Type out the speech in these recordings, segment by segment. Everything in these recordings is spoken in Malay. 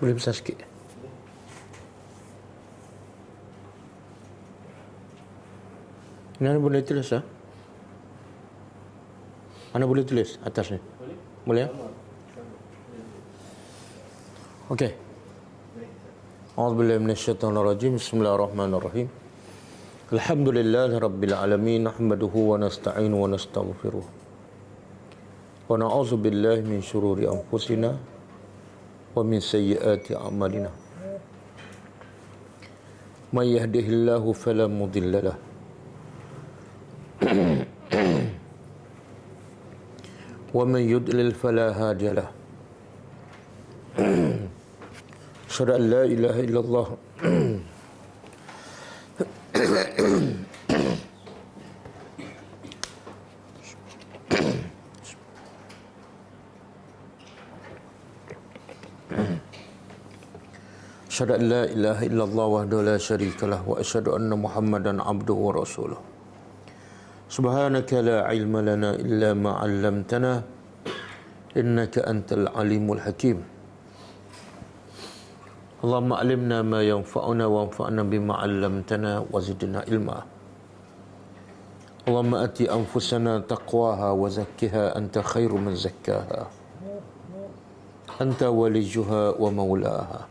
Boleh besar sikit. Mana boleh tulis ah? Mana boleh tulis atas ni? Boleh? Okey. A'udzubillahi minasyaitonirrajim. Bismillahirrahmanirrahim. Alhamdulillahirabbil alamin, nahmaduhu wa nasta'inu wa nastaghfiruh. Wa na'udzu billahi min syururi anfusina wa min sayyiati a'malina. May yahdihillahu fala mudilla lahu wa man yudlil fala hadiya lahu. Asyhadu an la ilaha illallah asyhadu an la ilaha illallah wahdahu la syarikalah wa asyhadu anna Muhammadan abduhu wa rasuluh. Subhanaka la ilma lana illa ma 'allamtana innaka antal alimul hakim. Allahumma alimna ma yanfa'una wanfa'na bima 'allamtana wa zidna ilma. Allahumma ati anfusana taqwaha wa zakkiha anta khairu man zakkaha. Anta waliyuha wa maulaha.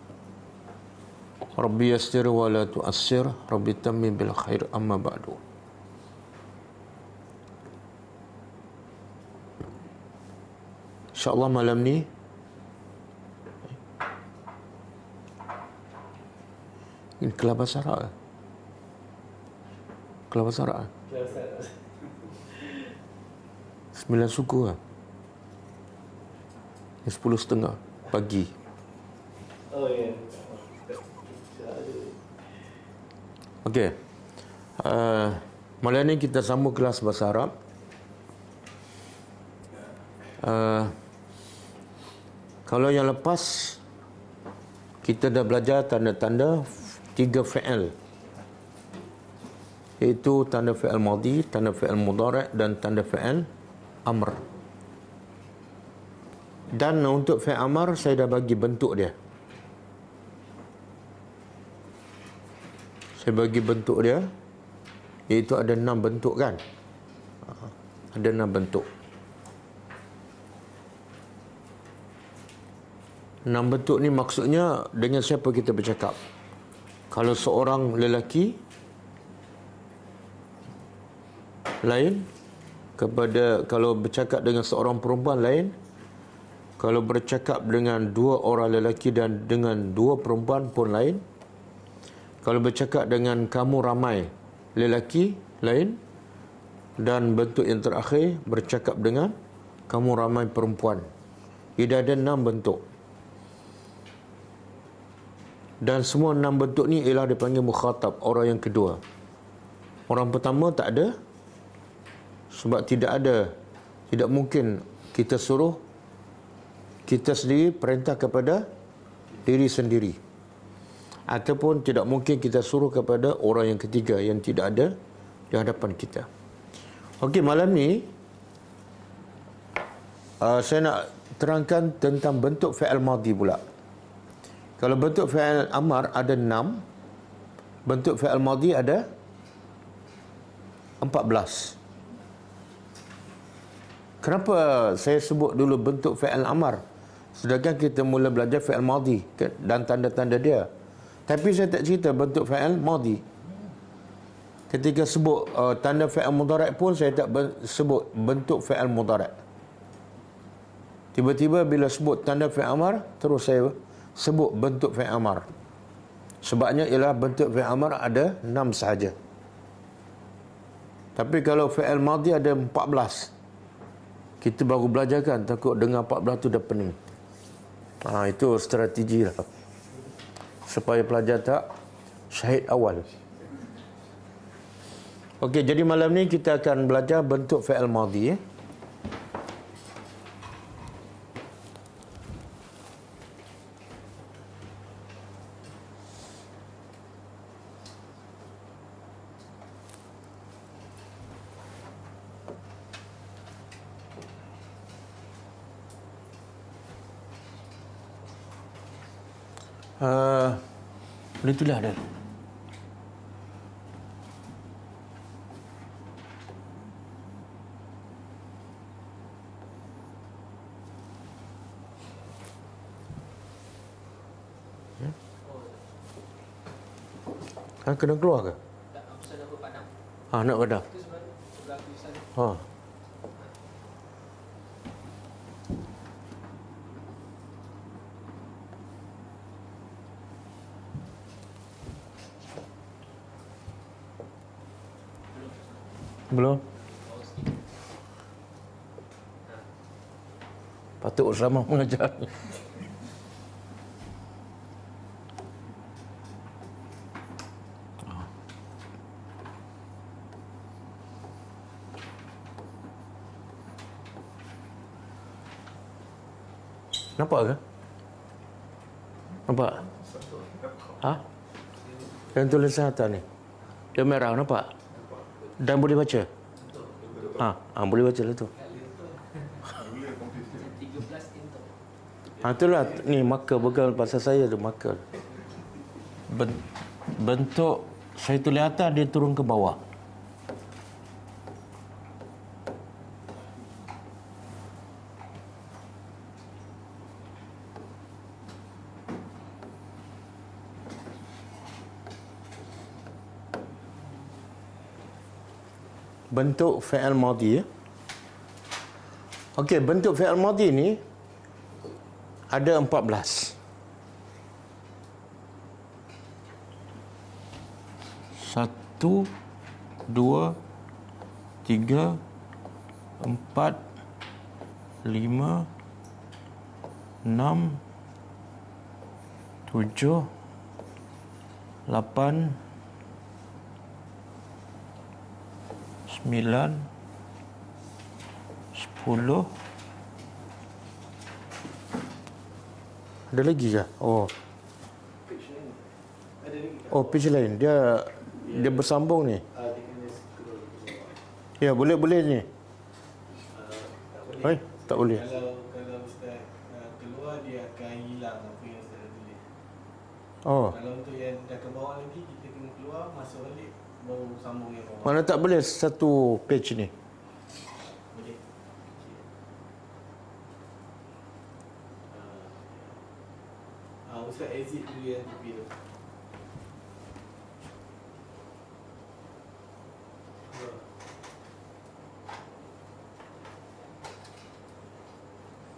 Rabbi yassir wa la tu'assir, Rabbi tammim bil khair, amma ba'du. InsyaAllah malam ni ini Kelabah Sarak. Kelabah Sarak 9 suku lah. 10:30 pagi. Oh ya. Okey. Malam ni kita sambung kelas bahasa Arab. Kalau yang lepas kita dah belajar tanda-tanda 3 fi'il, iaitu tanda fi'il madhi, tanda fi'il mudhari' dan tanda fi'il amr. Dan untuk fi'il amr saya dah bagi bentuk dia. Saya bagi bentuk dia, iaitu ada 6 bentuk kan. Ada 6 bentuk. 6 bentuk ni maksudnya dengan siapa kita bercakap. Kalau seorang lelaki lain kepada, kalau bercakap dengan seorang perempuan lain, kalau bercakap dengan 2 orang lelaki dan dengan 2 perempuan pun lain, kalau bercakap dengan kamu ramai lelaki lain, dan bentuk yang terakhir bercakap dengan kamu ramai perempuan. Ia ada 6 bentuk. Dan semua 6 bentuk ni ialah dipanggil mukhatab, orang yang kedua. Orang pertama tak ada, sebab tidak mungkin kita suruh kita sendiri perintah kepada diri sendiri, ataupun tidak mungkin kita suruh kepada orang yang ketiga yang tidak ada di hadapan kita. Okey, malam ni saya nak terangkan tentang bentuk fi'il madhi pula. Kalau bentuk fi'il amar ada 6, bentuk fi'il madhi ada 14. Kenapa saya sebut dulu bentuk fi'il amar, sedangkan kita mula belajar fi'il madhi dan tanda-tanda dia. Tapi saya tak cerita bentuk fi'il madhi. Ketika sebut tanda fi'il mudhari' pun saya tak sebut bentuk fi'il mudhari'. Tiba-tiba bila sebut tanda fi'il amar, terus saya sebut bentuk fi'il amar. Sebabnya ialah bentuk fi'il amar ada 6 sahaja. Tapi kalau fi'il madhi ada 14. Kita baru belajarkan, takut dengar 14 tu dah pening. Itu strategi lah, supaya pelajar tak syahid awal. Okey, jadi malam ni kita akan belajar bentuk fi'il madhi. Boleh tulis ada. Kena keluar ke? Tak, pasal nak berpadam. Nak padam. Itu sebelah tulisan. Belum. Patut Ramah mengajar. Nampak ke? Nampak? Yang tulisan atas ni. Dia merah, nampak? Dan boleh baca? Boleh baca lah tu. 13 intop. Itulah ni marker pegang pasal saya tu marker. Bentuk saya tulis atas, dia turun ke bawah. Bentuk fi'il madhi ya. Okey, bentuk fi'il madhi ni ada 14. 1, 2, 3, 4, 5, 6, 7, 8, 9, 10. Ada lagi ke? Page lain. Dia bersambung ni. Ya, boleh ni. Tak boleh. Kalau Ustaz keluar, dia akan hilang apa yang Ustaz tulis. Kalau untuk yang dah ke bawah lagi, kita kena keluar, masuk balik, baru sambung yang bawah. Mana tak boleh satu page ni. Boleh. Ustaz exit dulu yang tepi tu.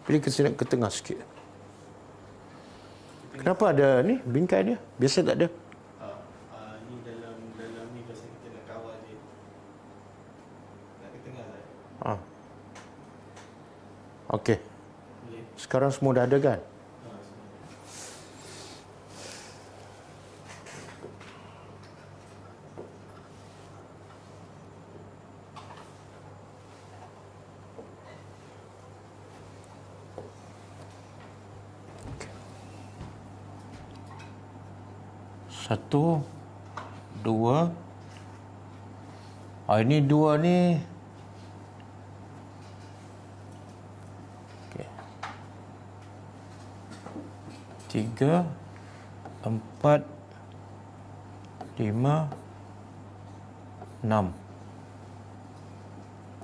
Pilih ke sini, ke tengah sikit. Kenapa ada ni bingkai dia? Biasa tak ada. Ni dalam ni pasal kita nak kawal dia. Nak ke tengah lah. Okey. Boleh. Sekarang semua dah ada kan? Satu, dua. Ini dua ni. Okey. 3, 4, 5, 6,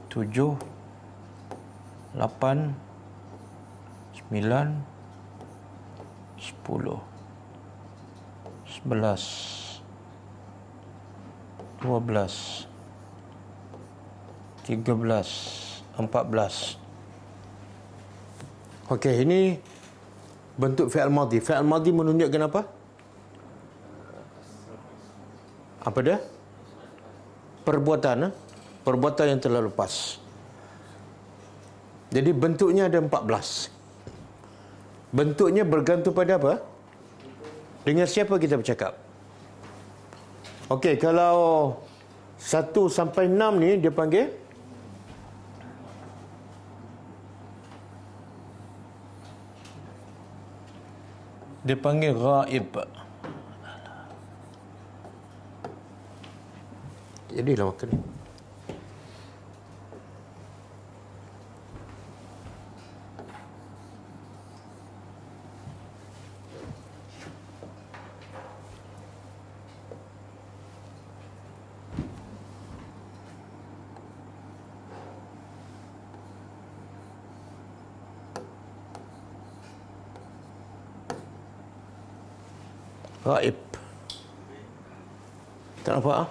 7, 8, 9, 10, 11, 12, 13, 14. Okey, ini bentuk fi'il madhi. Fi'il madhi menunjukkan apa? Apa dia? Perbuatan. Perbuatan yang telah lepas. Jadi bentuknya ada 14. Bentuknya bergantung pada apa? Dengan siapa kita bercakap? Okey, kalau 1 sampai 6 ni dia panggil ghaib. Jadilah makan ni. Ghaib. Tak nampak ah?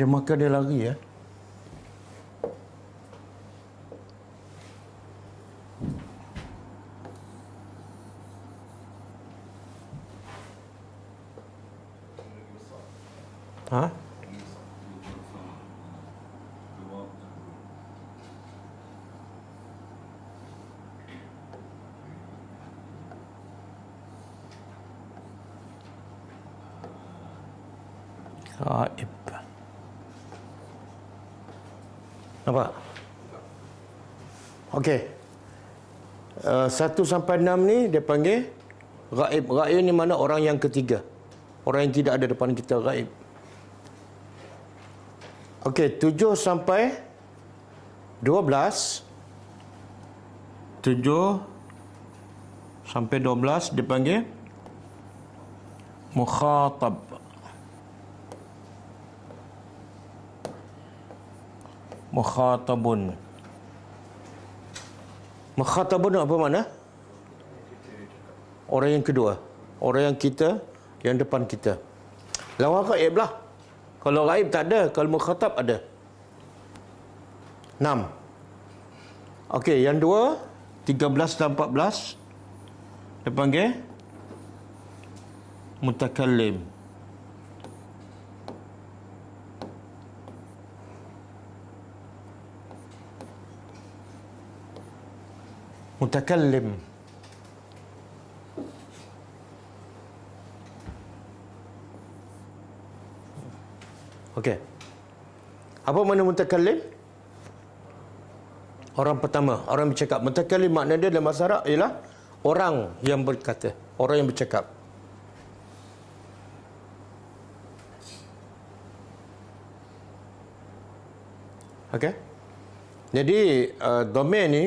Dia makan, dia lari ya. Ha? Ghaib. Nampak? Okey. 1 sampai 6 ni dia panggil ghaib. Ghaib ni mana orang yang ketiga. Orang yang tidak ada depan kita, ghaib. Okey, 7 sampai 12. 7 sampai 12 dipanggil mukhatab. Mukhatabun. Mukhatabun apa makna? Orang yang kedua. Orang yang kita, yang depan kita. Lawan ghaib lah. Kalau ghaib tak ada, kalau mukhatab ada. 6. Okey, yang dua, 13 dan 14 dia panggil mutakallim. Mutakallim. Okey. Apa makna mutakallim? Orang pertama, orang yang bercakap. Mutakallim makna dia dalam bahasa Arab ialah orang yang berkata, orang yang bercakap. Okey. Jadi domain ni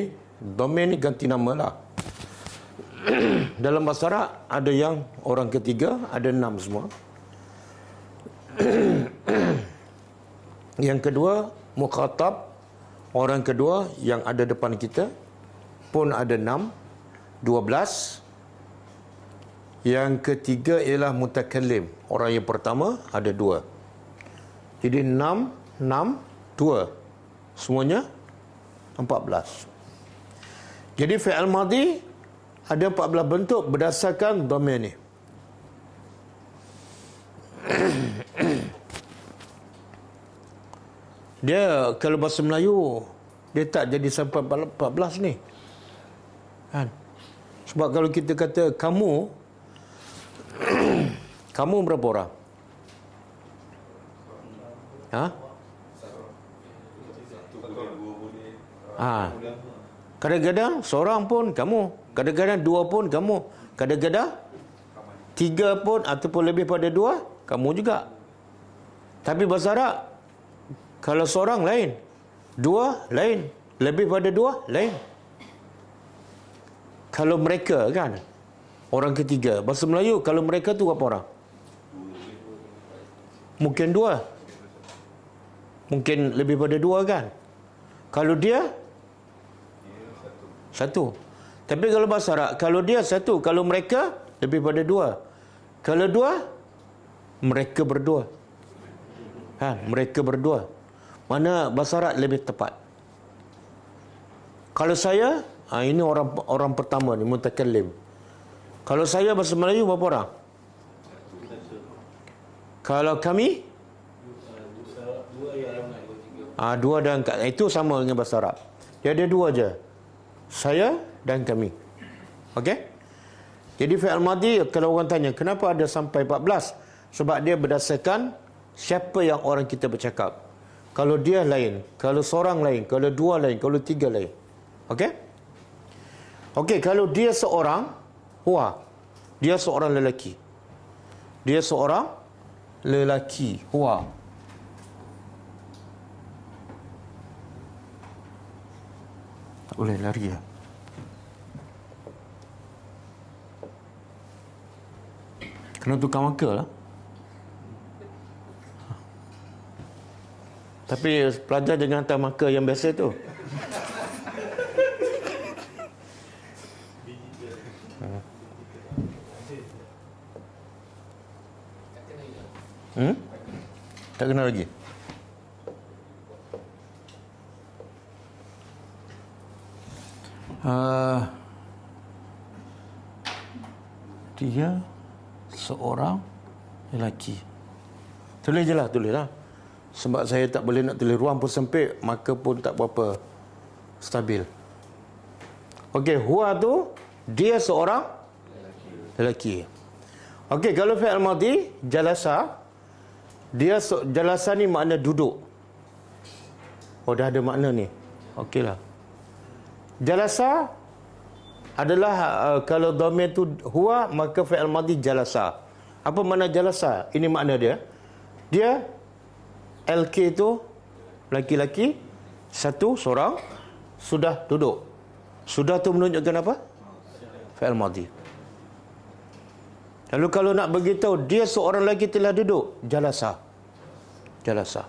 ganti nama lah. Dalam bahasa Arab ada yang orang ketiga, ada 6 semua. Yang kedua, mukhatab, orang kedua yang ada depan kita pun ada 6, 12. Yang ketiga ialah mutakallim, orang yang pertama ada 2. Jadi 6, 6, 2. Semuanya 14. Jadi fi'il madhi ada 14 bentuk berdasarkan domain ni. Dia kalau bahasa Melayu dia tak jadi sampai 14 ni. Kan? Sebab kalau kita kata kamu kamu berapa orang? Ha? Kadang-kadang seorang pun kamu, kadang-kadang 2 pun kamu, kadang-kadang 3 pun ataupun lebih pada 2 kamu juga. Tapi bahasa Arab kalau seorang lain, 2 lain, lebih pada 2 lain. Kalau mereka kan orang ketiga, bahasa Melayu kalau mereka tu berapa orang? Mungkin 2. Mungkin lebih pada 2 kan. Kalau dia 1. Tapi kalau bahasa Arab, kalau dia 1, kalau mereka lebih pada 2. Kalau 2, mereka berdua. Kan, mereka berdua. Mana bahasa Arab lebih tepat? Kalau saya, ini orang pertama ni, mutakallim. Kalau saya bahasa Melayu berapa orang? Kalau kami 2 dan itu sama dengan bahasa Arab. Dia ada 2 je. Saya dan kami. Okey? Jadi fi'il madhi kalau orang tanya kenapa ada sampai 14? Sebab dia berdasarkan siapa yang orang kita bercakap. Kalau dia lain, kalau seorang lain, kalau 2 lain, kalau 3 lain. Okey? Okey, kalau dia seorang, huwa. Dia seorang lelaki. Dia seorang lelaki, huwa. Tak boleh lari ya. Kena tukar marker lah. Tapi pelajar jangan hantar marker yang biasa tu. Tak kena lagi. Dia seorang lelaki. Tulis je lah, tulis lah. Sebab saya tak boleh nak tulis, ruang pun sempit, maka pun tak berapa stabil. Okey, huwa tu dia seorang lelaki. Okey, kalau fi'il madhi jalasa, dia jalasa ni makna duduk. Oh, dah ada makna ni. Okeylah. Jalasa adalah kalau dhamir tu huwa, maka fi'il madhi jalasa. Apa makna jalasa? Ini makna dia. Dia LK tu laki-laki, satu seorang sudah duduk. Sudah tu menunjukkan apa? Fi'il madhi. Lalu kalau nak beritahu dia seorang lagi telah duduk, jalasa. Jalasa.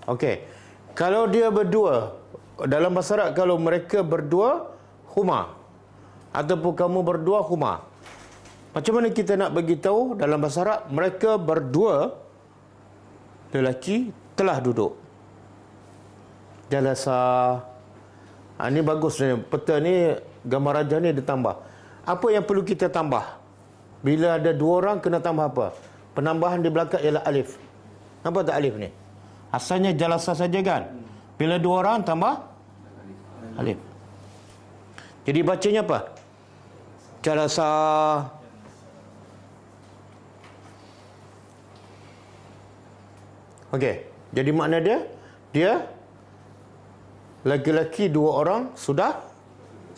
Okey. Kalau dia berdua, dalam bahasa Arab kalau mereka berdua, huma. Ataupun kamu berdua, huma. Macam mana kita nak beritahu dalam bahasa Arab mereka berdua lelaki telah duduk? Jalasa. Ini bagus ni. Peta ni, gambar rajah ni ditambah. Apa yang perlu kita tambah? Bila ada dua orang, kena tambah apa? Penambahan di belakang ialah alif. Nampak tak alif ni? Asalnya jalasa saja kan? Bila dua orang, tambah alif. Jadi bacanya apa? Jalasa. Okey. Jadi makna dia laki-laki dua orang sudah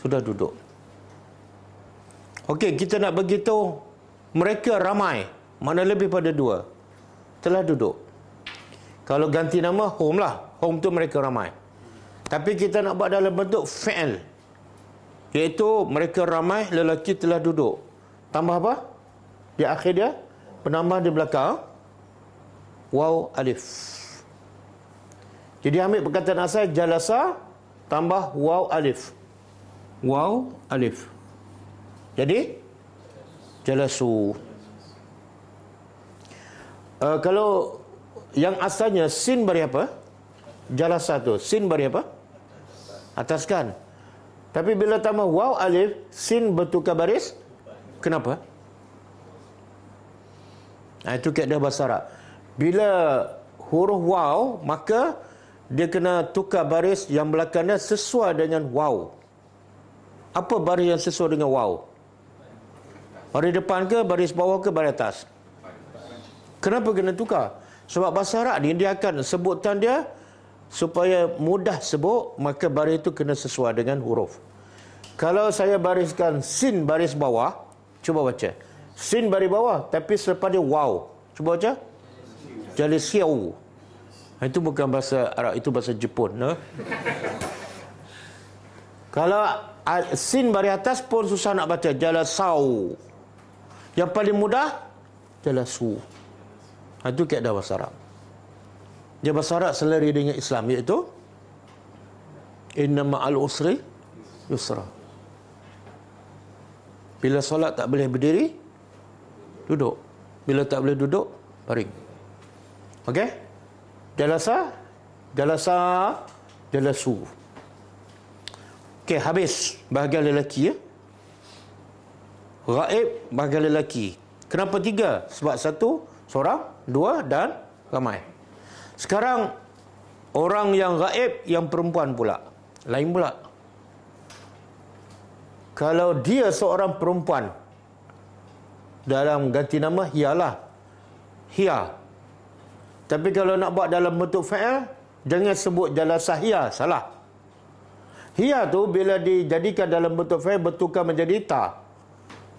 duduk. Okey, kita nak beritahu mereka ramai, mana lebih pada dua, telah duduk. Kalau ganti nama, home lah. Home tu mereka ramai. Tapi kita nak buat dalam bentuk fi'il, iaitu mereka ramai, lelaki telah duduk. Tambah apa? Di akhir dia, penambah di belakang waw alif. Jadi ambil perkataan asal jalasa tambah waw alif. Waw alif. Jadi jalasu. Kalau yang asalnya sin bari apa? Jalasa tu. Sin bari apa? Atas kan? Tapi bila tambah waw alif, sin bertukar baris. Kenapa? Itu kaedah bahasa Arab. Bila huruf waw, maka dia kena tukar baris yang belakangnya sesuai dengan waw. Apa baris yang sesuai dengan waw? Baris depan ke, baris bawah ke, baris atas? Kenapa kena tukar? Sebab bahasa Arab ni dia akan sebutan dia supaya mudah sebut, maka baris itu kena sesuai dengan huruf. Kalau saya bariskan sin baris bawah, cuba baca. Sin baris bawah, tapi selepas dia waw. Cuba baca. Jalisiau. Itu bukan bahasa Arab, itu bahasa Jepun. No? Kalau sin baris atas pun susah nak baca. Jalasau. Yang paling mudah, jalasu. Itu kaedah bahasa Arab. Dia bahasa Arab selari dengan Islam, iaitu inna ma'al usri yusra. Bila solat tak boleh berdiri, duduk. Bila tak boleh duduk, baring. Okey? Jalasa, jalasu. Okey, habis bahagian lelaki ya. Ghaib bahagian lelaki. Kenapa tiga? Sebab satu, seorang, dua dan ramai. Sekarang orang yang ghaib yang perempuan pula. Lain pula. Kalau dia seorang perempuan, dalam ganti nama hialah. Hia. Tapi kalau nak buat dalam bentuk fa'il, jangan sebut jalasa hia, salah. Hia tu bila dijadikan dalam bentuk fa'il bertukar menjadi ta.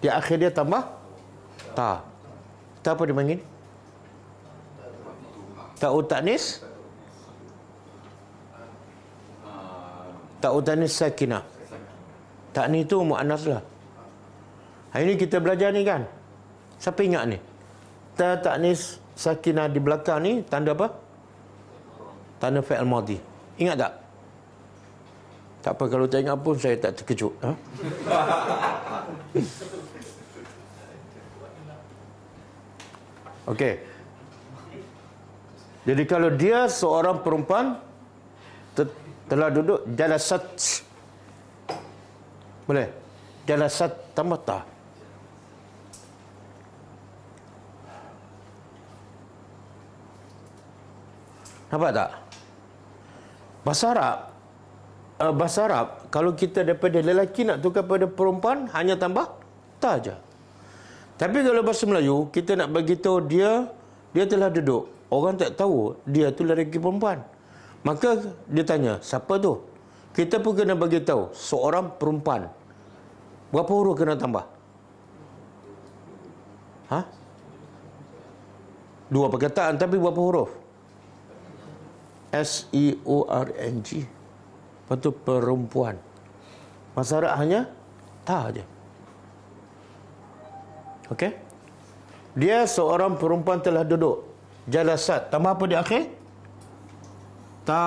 Di akhir dia tambah ta. Ta apa dipanggil? Ta'u ta'nis? Ta'u ta'nis sakinah. Ta'ni tu mu'annas lah. Hari ni kita belajar ni kan. Siapa ingat ni? Ta ta'nis sakinah di belakang ni tanda apa? Tanda fi'il madhi. Ingat tak? Tak apa, kalau tak ingat pun saya tak terkejut. Ha? Okey. Jadi kalau dia seorang perempuan telah duduk jalasat. Boleh? Jalasat tambah ta. Nampak tak? Bahasa Arab, kalau kita daripada lelaki nak tukar pada perempuan, hanya tambah ta aja. Tapi kalau bahasa Melayu, kita nak bagi tahu dia telah duduk. Orang tak tahu dia tu lelaki perempuan. Maka dia tanya, siapa tu? Kita pun kena bagi tahu seorang perempuan. Berapa huruf kena tambah? Ha? 2 perkataan tapi berapa huruf? SEORNG. Lepas tu perempuan. Bahasa Arab hanya ta aja. Okey? Dia seorang perempuan telah duduk. Jalasat. Tambah apa di akhir? Ta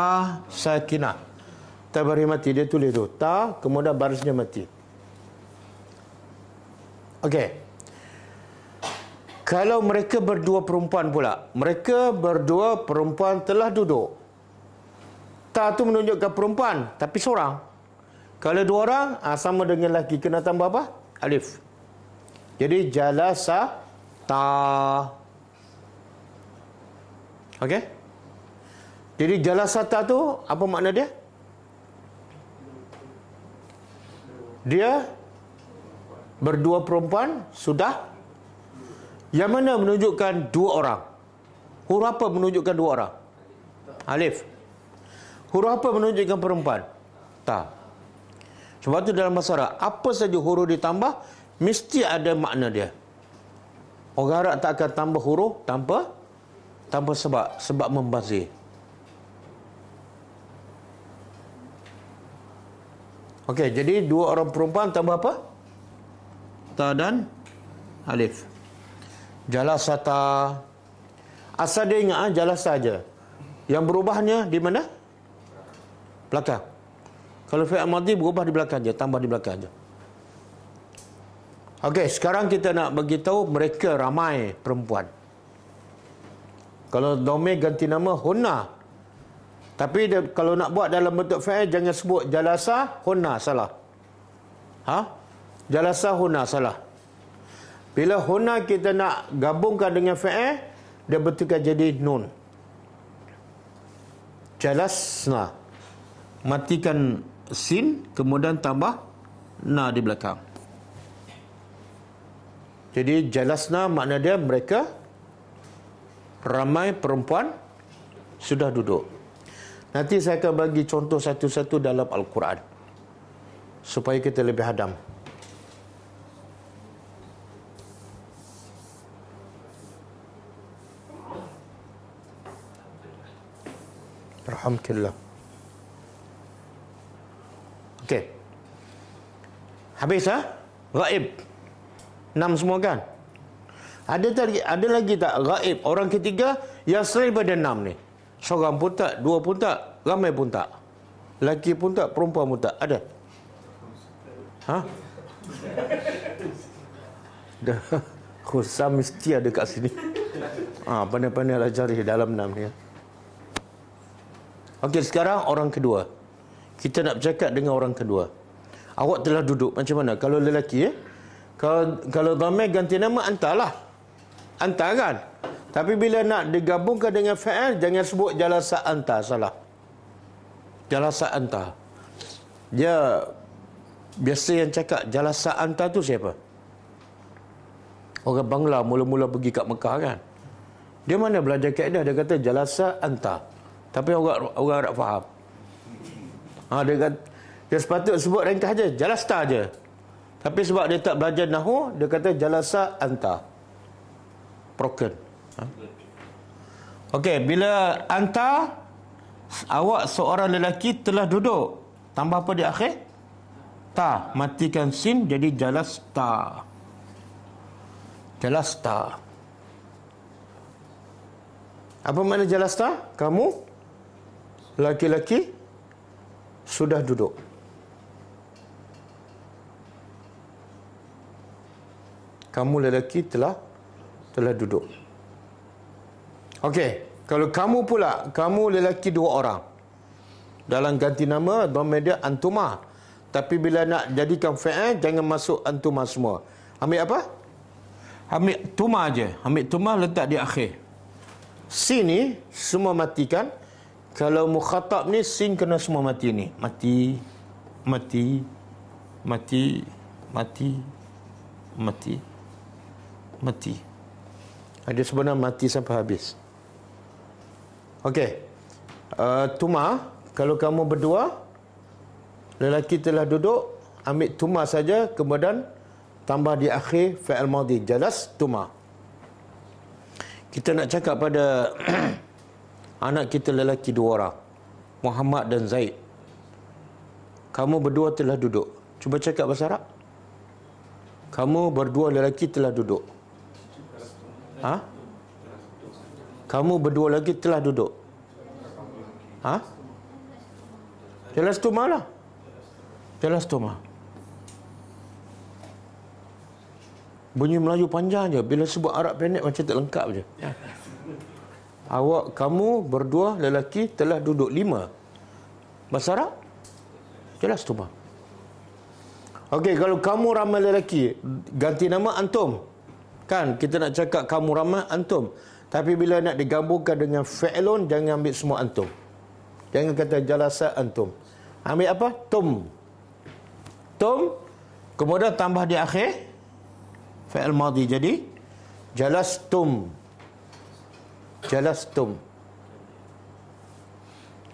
sakinah. Ta baris mati. Dia tulis tu. Ta, kemudian barisnya mati. Okey. Kalau mereka berdua perempuan pula. Mereka berdua perempuan telah duduk. Ta tu menunjukkan perempuan, tapi seorang. Kalau 2 orang, sama dengan lelaki. Kena tambah apa? Alif. Jadi jalasa ta. Okey? Jadi jalasa ta tu apa makna dia? Dia berdua perempuan sudah. Yang mana menunjukkan 2 orang? Huruf apa menunjukkan 2 orang? Alif. Huruf apa menunjukkan perempuan? Ta. Sebab tu dalam bahasa Arab, apa saja huruf ditambah, mesti ada makna dia. Orang Arab tak akan tambah huruf tanpa sebab membazir. Okey, jadi 2 orang perempuan tambah apa? Ta dan alif. Jalasata. Asal dia ingat jalasa saja. Yang berubahnya di mana? Belakang. Kalau fi'il madhi berubah di belakang je, tambah di belakang je. Okey, sekarang kita nak bagi tahu mereka ramai perempuan. Kalau domir ganti nama hunna. Tapi kalau nak buat dalam bentuk fi'il jangan sebut jalasa hunna, salah. Jalasa hunna, salah. Bila hunna kita nak gabungkan dengan fi'il, dia betulkan jadi nun. Jalasna. Matikan sin, kemudian tambah na di belakang. Jadi jalasna makna dia mereka ramai perempuan sudah duduk. Nanti saya akan bagi contoh satu-satu dalam Al-Quran supaya kita lebih hadam. Alhamdulillah. Okey. Habis Ghaib. 6 semua kan? Ada lagi tak ghaib orang ketiga yang selain daripada 6 ni? Seorang pun tak, 2 pun tak, ramai pun tak. Lelaki pun tak, perempuan pun tak. Ada? Khusus mesti ada kat sini. Pandai-pandai lah cari dalam 6 ni. Okey, sekarang orang kedua. Kita nak bercakap dengan orang kedua. Awak telah duduk macam mana? Kalau lelaki kalau dhamir ganti nama anta lah. Anta kan? Tapi bila nak digabungkan dengan fa'il, jangan sebut jalasa anta, salah. Jalasa anta. Dia biasa yang cakap jalasa anta tu siapa? Orang Bangla mula-mula pergi kat Mekah kan. Dia mana belajar kaedah, dia kata jalasa anta. Tapi orang Arab faham. Dia kata, dia sepatutnya sebut ringkas je, jalasta je. Tapi sebab dia tak belajar nahu, dia kata jalasa anta. Broken. Okey, bila anta, awak seorang lelaki telah duduk. Tambah apa di akhir? Ta. Matikan sin jadi jalasta. Jalasta. Apa makna jalasta? Kamu laki-laki sudah duduk. Kamu lelaki telah duduk. Okey, kalau kamu pula, kamu lelaki 2 orang. Dalam ganti nama, dhamma dia antuma. Tapi bila nak jadikan fi'il, jangan masuk antuma semua. Ambil apa? Ambil tuma je. Ambil tuma letak di akhir. Sin ni semua matikan. Kalau mukhatab ni sin kena semua mati ni. Mati, mati, mati, mati, mati, mati. Ada sebenarnya mati sampai habis. Okey. Tuma, kalau kamu berdua, lelaki telah duduk, ambil tuma saja, kemudian tambah di akhir fi'il madhi. Jalas tuma. Kita nak cakap pada anak kita lelaki 2 orang, Muhammad dan Zaid. Kamu berdua telah duduk. Cuba cakap bahasa Arab. Kamu berdua lelaki telah duduk. Ha? Kamu berdua lelaki telah duduk. Ha? Jalas tuma lah. Jalas tuma. Bunyi Melayu panjang je. Bila sebut Arab pendek macam tak lengkap je. Kamu berdua lelaki telah duduk 5. Bahasa Arab? Jalas tuma. Okey, kalau kamu ramai lelaki, ganti nama antum. Kan, kita nak cakap kamu ramai antum. Tapi bila nak digabungkan dengan fi'lun, jangan ambil semua antum. Jangan kata jalasa antum. Ambil apa? Tum. Tum. Kemudian tambah di akhir fi'il madhi, jadi jalastum. Jalastum.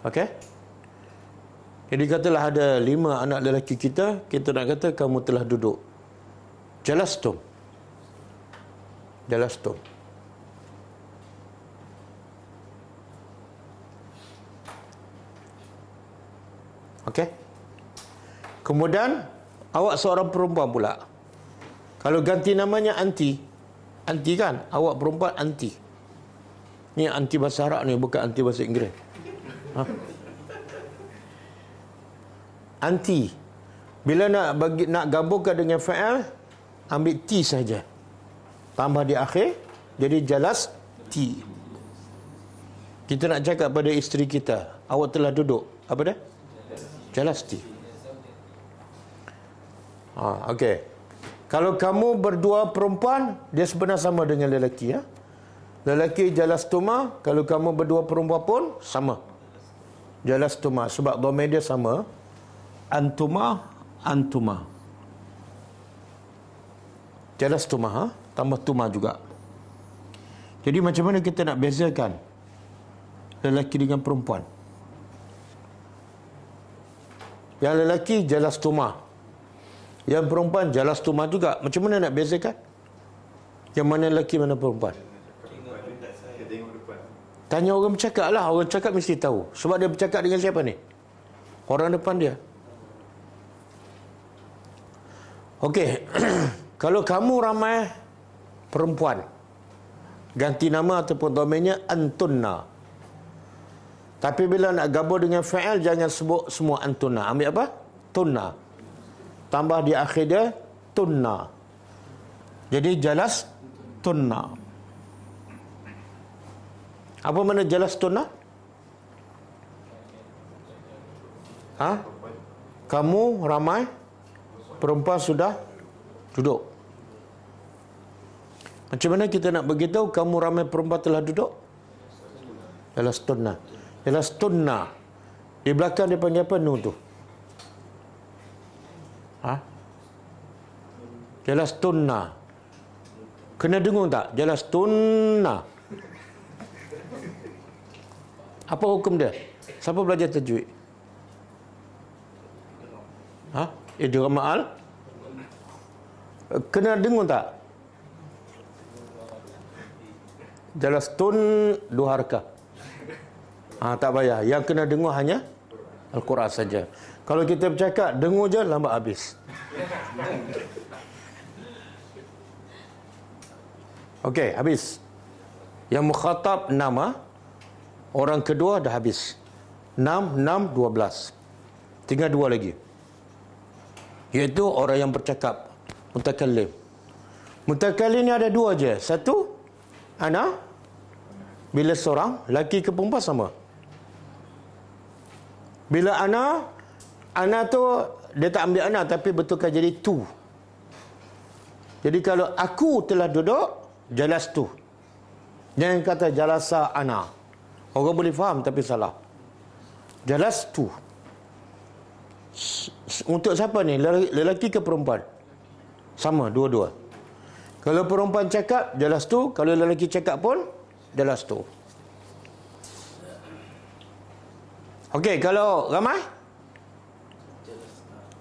Okey? Jadi katalah ada 5 anak lelaki kita nak kata kamu telah duduk. Jalastum. Jalastum. Okey? Kemudian awak seorang perempuan pula. Kalau ganti namanya anti. Anti kan? Awak perempuan anti. Ni anti bahasa Arab ni, bukan anti bahasa Inggeris. Ha? Anti. Bila nak gabungkan dengan fa'al, ambil ti saja. Tambah di akhir, jadi jalas ti. Kita nak cakap pada isteri kita, awak telah duduk. Apa dia? Jalas ti. Okey. Kalau kamu berdua perempuan, dia sebenarnya sama dengan lelaki. Ya? Lelaki jalas tuma, kalau kamu berdua perempuan pun sama. Jalas tuma, sebab dhamma dia sama. Antuma, antuma. Jalas tuma, tambah tuma juga. Jadi macam mana kita nak bezakan lelaki dengan perempuan? Yang lelaki jalas tuma, yang perempuan jalas tuma juga. Macam mana nak bezakan? Yang mana lelaki, mana perempuan? Tanya orang bercakap lah. Orang cakap mesti tahu. Sebab dia bercakap dengan siapa ni? Orang depan dia. Okey. Kalau kamu ramai perempuan, ganti nama ataupun domainnya antunna. Tapi bila nak gabung dengan fa'il, jangan sebut semua antunna. Ambil apa? Tunna. Tambah di akhir dia tunna. Jadi jalas tunna. Apa mana jalas tunna? Ha? Kamu ramai, perempuan sudah duduk. Macam mana kita nak beritahu kamu ramai perempuan telah duduk? Jalas tunna. Jalas tunna. Di belakang dia panggil apa nu tu? Ha? Jalas tunna. Kena dengung tak? Jalas tunna. Apa hukum dia? Siapa belajar tajwid? Ha? Idgham ma'al? Kena dengung tak? Jalas tun 2 harakah. Tak payah. Yang kena dengung hanya Al-Quran saja. Kalau kita bercakap, dengur je, lambat habis. Okey, habis. Yang mukhatab nama, orang kedua dah habis. 6, 12. Tinggal 2 lagi. Iaitu orang yang bercakap. Mutakallim. Mutakallim ni ada 2 je. Satu, ana. Bila seorang, laki ke perempuan sama. Bila ana tu dia tak ambil ana tapi betulkan jadi tu. Jadi kalau aku telah duduk, jalas tu. Jangan kata jalasa ana. Orang boleh faham tapi salah. Jalas tu. Untuk siapa ni? Lelaki ke perempuan? Sama, dua-dua. Kalau perempuan cakap, jalas tu. Kalau lelaki cakap pun, jalas tu. Okey, kalau ramai?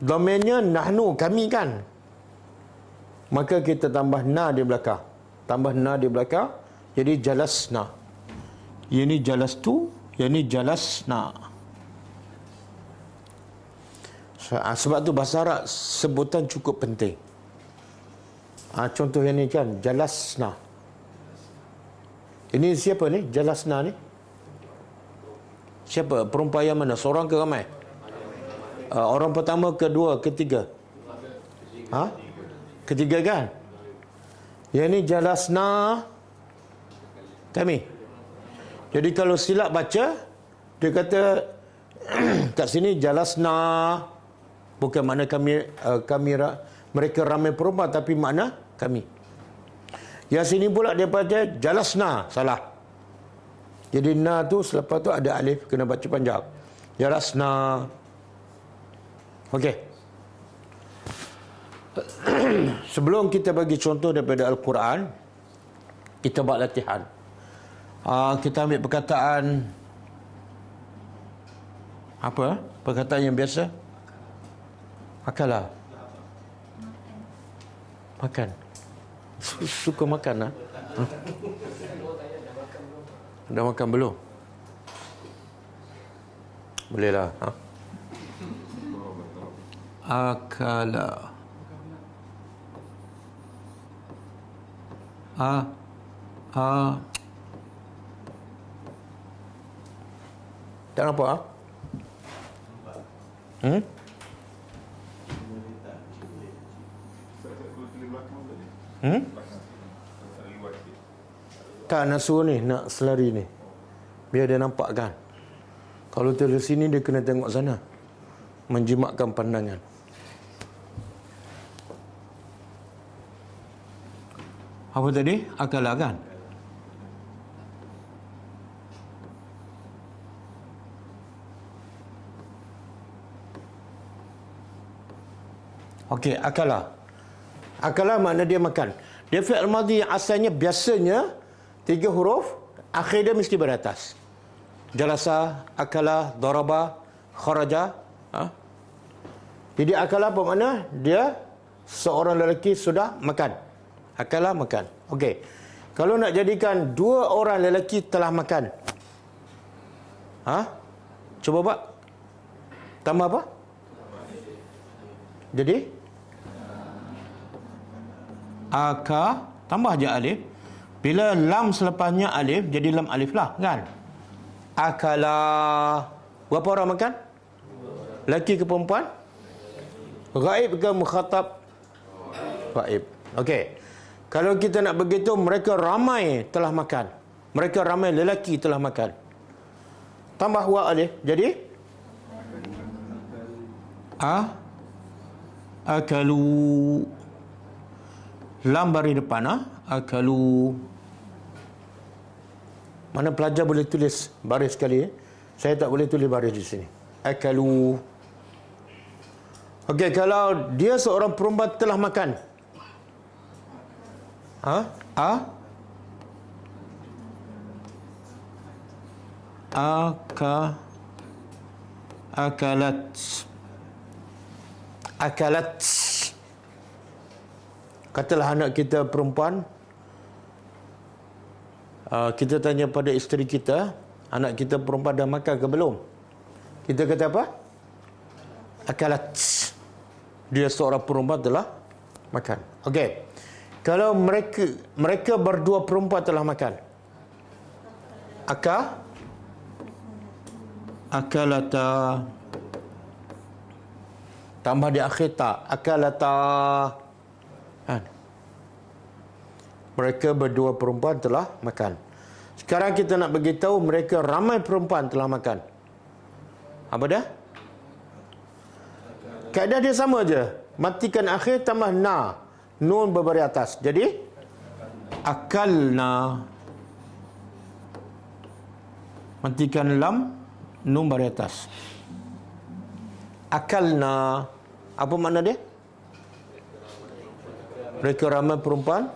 Domainnya nahnu, kami kan. Maka kita tambah na di belakang. Tambah na di belakang. Jadi jalasna. Ini jalas tu, ini jalasna. Sebab tu bahasa Arab sebutan cukup penting. Contoh yang ni kan, jalasna. Ini siapa ni? Jalasna ni? Siapa? Perempuan yang mana? Seorang ke ramai? Orang pertama, kedua, ketiga? Ketiga kan? Yang ni jalasna kami. Jadi kalau silap baca, dia kata kat sini jalasna, bukan makna kami mereka ramai perempuan, tapi makna kami. Yang sini pula dia baca jalasna, salah. Jadi na tu selepas tu ada alif, kena baca panjang. Jalasna. Okey. Sebelum kita bagi contoh daripada Al-Quran, kita buat latihan. Kita ambil perkataan apa? Perkataan yang biasa. Akala. Makan. Suka makan lah. Dah makan belum? Boleh lah. Akala. Tak nampak? Tak nak suruh ni, nak selari ni. Biar dia nampak kan. Kalau dari sini dia kena tengok sana. Menjimatkan pandangan. Apa tadi? Akala kan? Okey, akala. Akala makna dia makan. Dia fi'il madhi yang asalnya biasanya 3 huruf, akhir dia mesti beratas. Jalasa, akala, daraba, kharaja. Jadi akala apa makna? Dia seorang lelaki sudah makan. Akala makan. Okey. Kalau nak jadikan 2 orang lelaki telah makan. Cuba buat. Tambah apa? Jadi tambah je alif. Bila lam selepasnya alif, jadi lam alif lah kan? Akala. Berapa orang makan? Lelaki ke perempuan? Ghaib ke mukhatab? Ghaib. Okey. Kalau kita nak begitu, mereka ramai telah makan. Mereka ramai lelaki telah makan. Tambah wa alif. Jadi akalu. Lam baris depan. Akalu. Mana pelajar boleh tulis baris sekali? Saya tak boleh tulis baris di sini. Akalu. Okey, kalau dia seorang perempuan telah makan. Akalat. Katalah anak kita perempuan, kita tanya pada isteri kita, anak kita perempuan dah makan ke belum? Kita kata apa? Akalat. Dia seorang perempuan telah makan. Okey. Kalau mereka berdua perempuan telah makan. Akalata. Tambah di akhir ta. Akalata. Mereka berdua perempuan telah makan. Sekarang kita nak beritahu mereka ramai perempuan telah makan. Apa dah? Kaedah dia sama je. Matikan akhir tambah na. Nun berbaris atas. Jadi akalna. Matikan lam, nun baris atas. akalna. Apa makna dia? Mereka ramai perempuan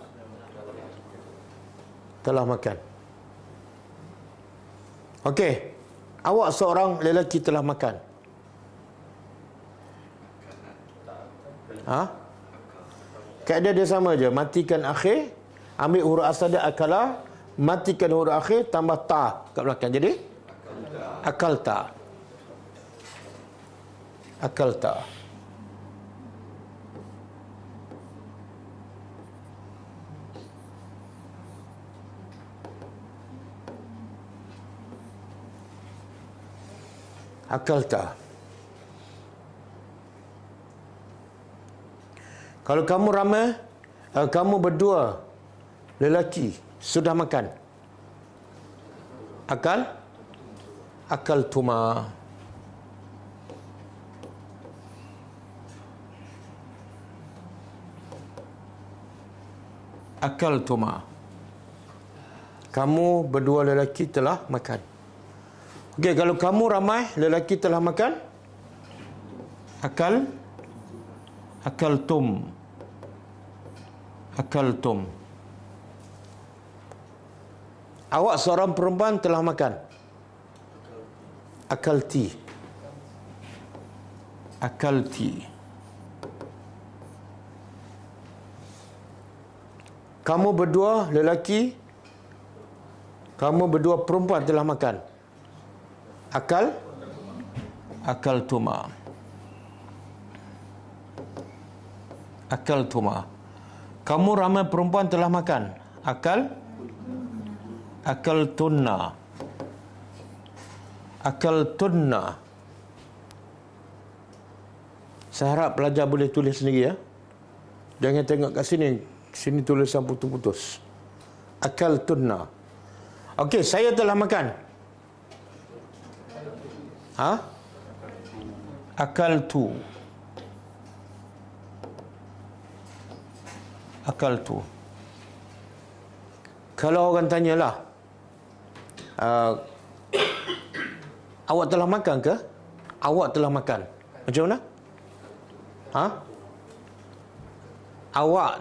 telah makan. Okey. Awak seorang lelaki telah makan. Kaedah dia sama je. Matikan akhir, ambil huruf asal dia akala, matikan huruf akhir tambah ta kat belakang. Jadi akalta. Akalta. Akalta. Kalau kamu ramai, kamu berdua lelaki sudah makan. Akaltuma. Akaltuma. Kamu berdua lelaki telah makan. Okey, kalau kamu ramai lelaki telah makan, akaltum. Akaltum. Awak seorang perempuan telah makan. Akalti. Akalti. Kamu berdua lelaki, kamu berdua perempuan telah makan. Akaltuma. Akaltuma. Kamu ramai perempuan telah makan. Akaltunna. Akaltunna. Saya harap pelajar boleh tulis sendiri ya. Jangan tengok kat sini. Sini tulisan putus-putus. Akaltunna. Okey, saya telah makan. Akaltu. Akaltu. Kalau orang tanyalah, awak telah makan ke? Awak telah makan. Macam mana? Awak.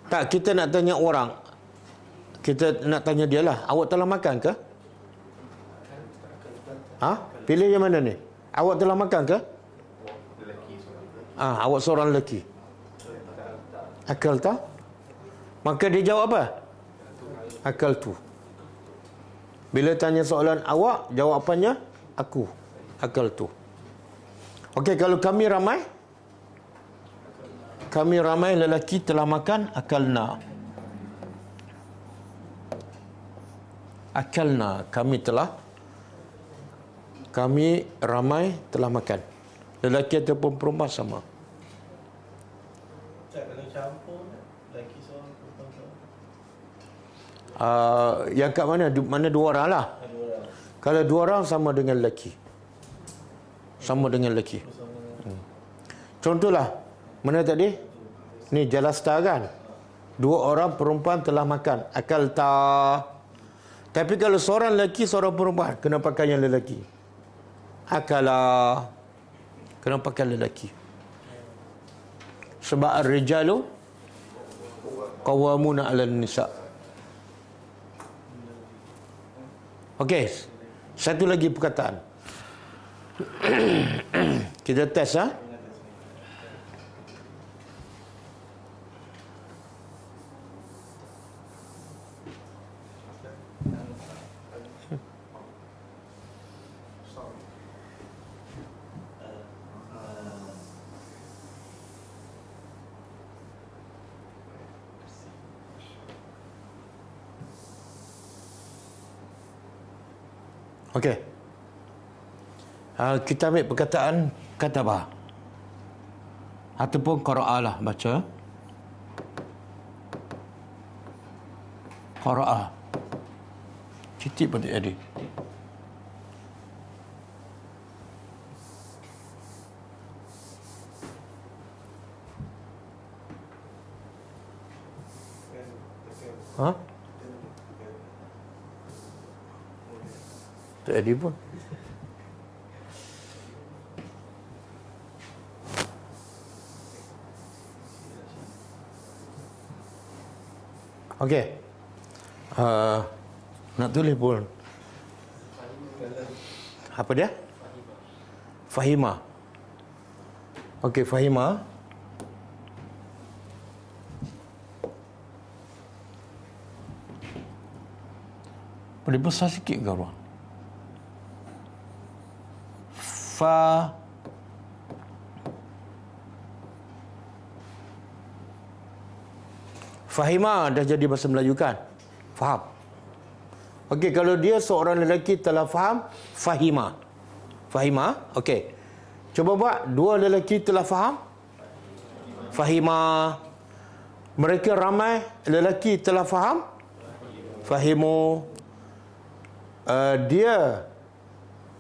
Tak, kita nak tanya orang. Kita nak tanya dia lah. Awak telah makan ke? Pilih yang mana ni? Awak telah makan ke? Awak seorang lelaki. Akalta. Maka dia jawab apa? Akaltu. Bila tanya soalan awak, jawapannya aku. Akaltu. Okey, kalau kami ramai lelaki telah makan, akalna. Akalna, kami ramai telah makan. Lelaki ataupun perempuan sama. Kalau campur, lelaki seorang, perempuan seorang. Yang kat mana? Mana dua orang lah. Kalau dua orang sama dengan lelaki. Sama dengan lelaki. Contohlah, mana tadi? Ni jalasta kan? Dua orang perempuan telah makan. Akalta. Tapi kalau seorang lelaki, seorang perempuan, kena pakai yang lelaki. Akala. Kena pakai lelaki. Sebab ar-rijalu qawwamuna 'alan nisa. Okey. Satu lagi perkataan. Kita test Okey. Kita ambil perkataan kataba. Ataupun qara'a lah baca. Qara'a. Titik pun tak ada. Ha? Tak ada pun. Okey. Nak tulis pun. Apa dia? Fahima. Okey, Fahima. Boleh besar sikit ke ruang? Fahima dah jadi bahasa Melayu kan? Faham. Okey, kalau dia seorang lelaki telah faham, fahima. Fahima, okey. Cuba buat, dua lelaki telah faham. Fahima. Mereka ramai lelaki telah faham. Fahimu. Dia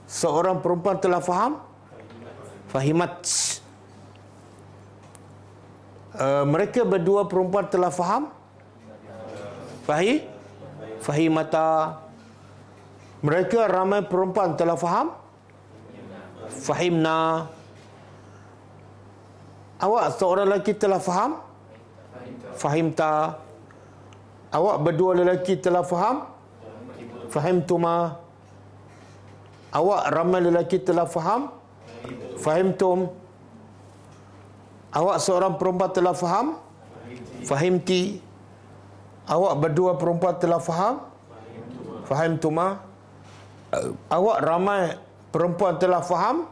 seorang perempuan telah faham. Fahimat. Mereka berdua perempuan telah faham. Fahimata. Mereka ramai perempuan telah faham. Fahimna. Awak seorang lelaki telah faham. Fahimta. Awak berdua lelaki telah faham. Fahimtuma. Awak ramai lelaki telah faham. Fahimtum. Awak seorang perempuan telah faham. Fahimti. Awak berdua perempuan telah faham. Fahimtuma. Awak ramai perempuan telah faham.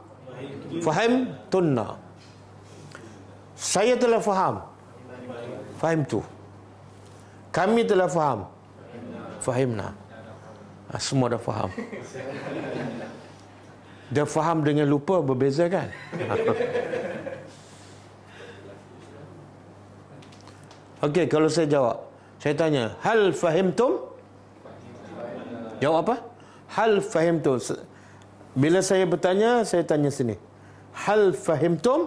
Fahimtunna. Saya telah faham. Fahimtu. Kami telah faham. Fahimna. Semua dah faham. Dia faham dengan lupa berbeza kan? Okey, kalau saya jawab, saya tanya, hal fahimtum? Jawab apa? Hal fahimtum. Bila saya bertanya, saya tanya sini. Hal fahimtum?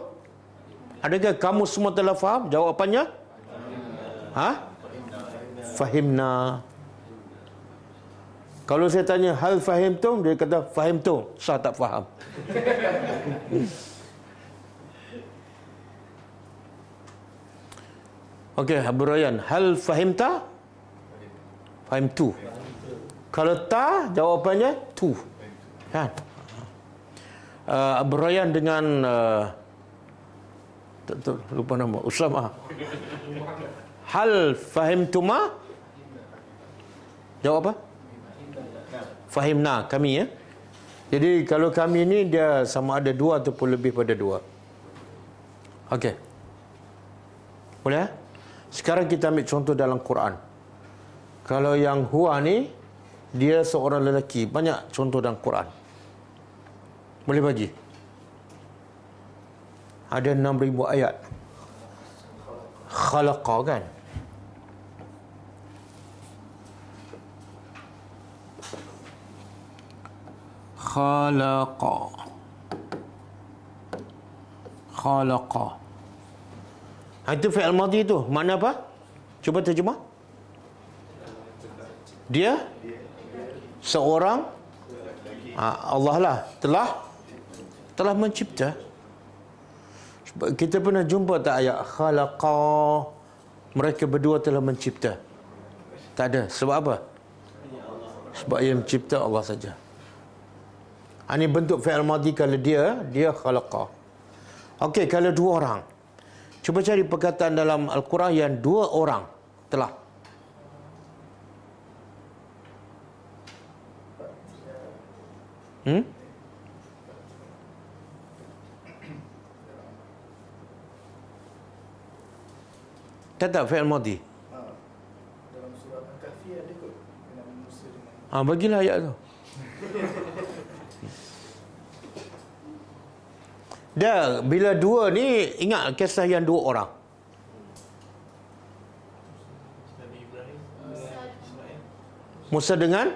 Adakah kamu semua telah faham? Jawapannya? Fahimna. Kalau saya tanya hal fahimtum, dia kata fahimtum. Saya tak faham. Okey, Abu Rayyan, hal fahimta? Fahimtu. Kalau ta, jawapannya tu. Kan? Abu Rayyan dengan lupa nama, Usama. Hal fahimtuma? Jawab apa? Fahimna, kami ya. Jadi kalau kami ni dia sama ada dua ataupun lebih pada dua. Okey. Boleh? Sekarang kita ambil contoh dalam Quran. Kalau yang huwa ni dia seorang lelaki, banyak contoh dalam Quran. Boleh bagi? Ada 6,000 ayat. Khalaqa kan? Khalaqa. Itu fi'il madhi tu. Makna apa? Cuba terjemah. Dia seorang Allah lah telah mencipta. Kita pernah jumpa tak ayat khalaqa, mereka berdua telah mencipta? Tak ada. Sebab apa? Sebab yang mencipta Allah saja. Ini bentuk fi'il madhi kalau dia khalaqa. Okey, kalau dua orang. Cuba cari perkataan dalam Al-Quran yang dua orang telah. Tak fi'il madhi. Dalam surah Al-Kahfi ada kot Nabi Musa dengan Bagilah ayat tu. Dah, bila dua ni, ingat kisah yang dua orang. Nabi Ibrahim, Ismail. Musa dengan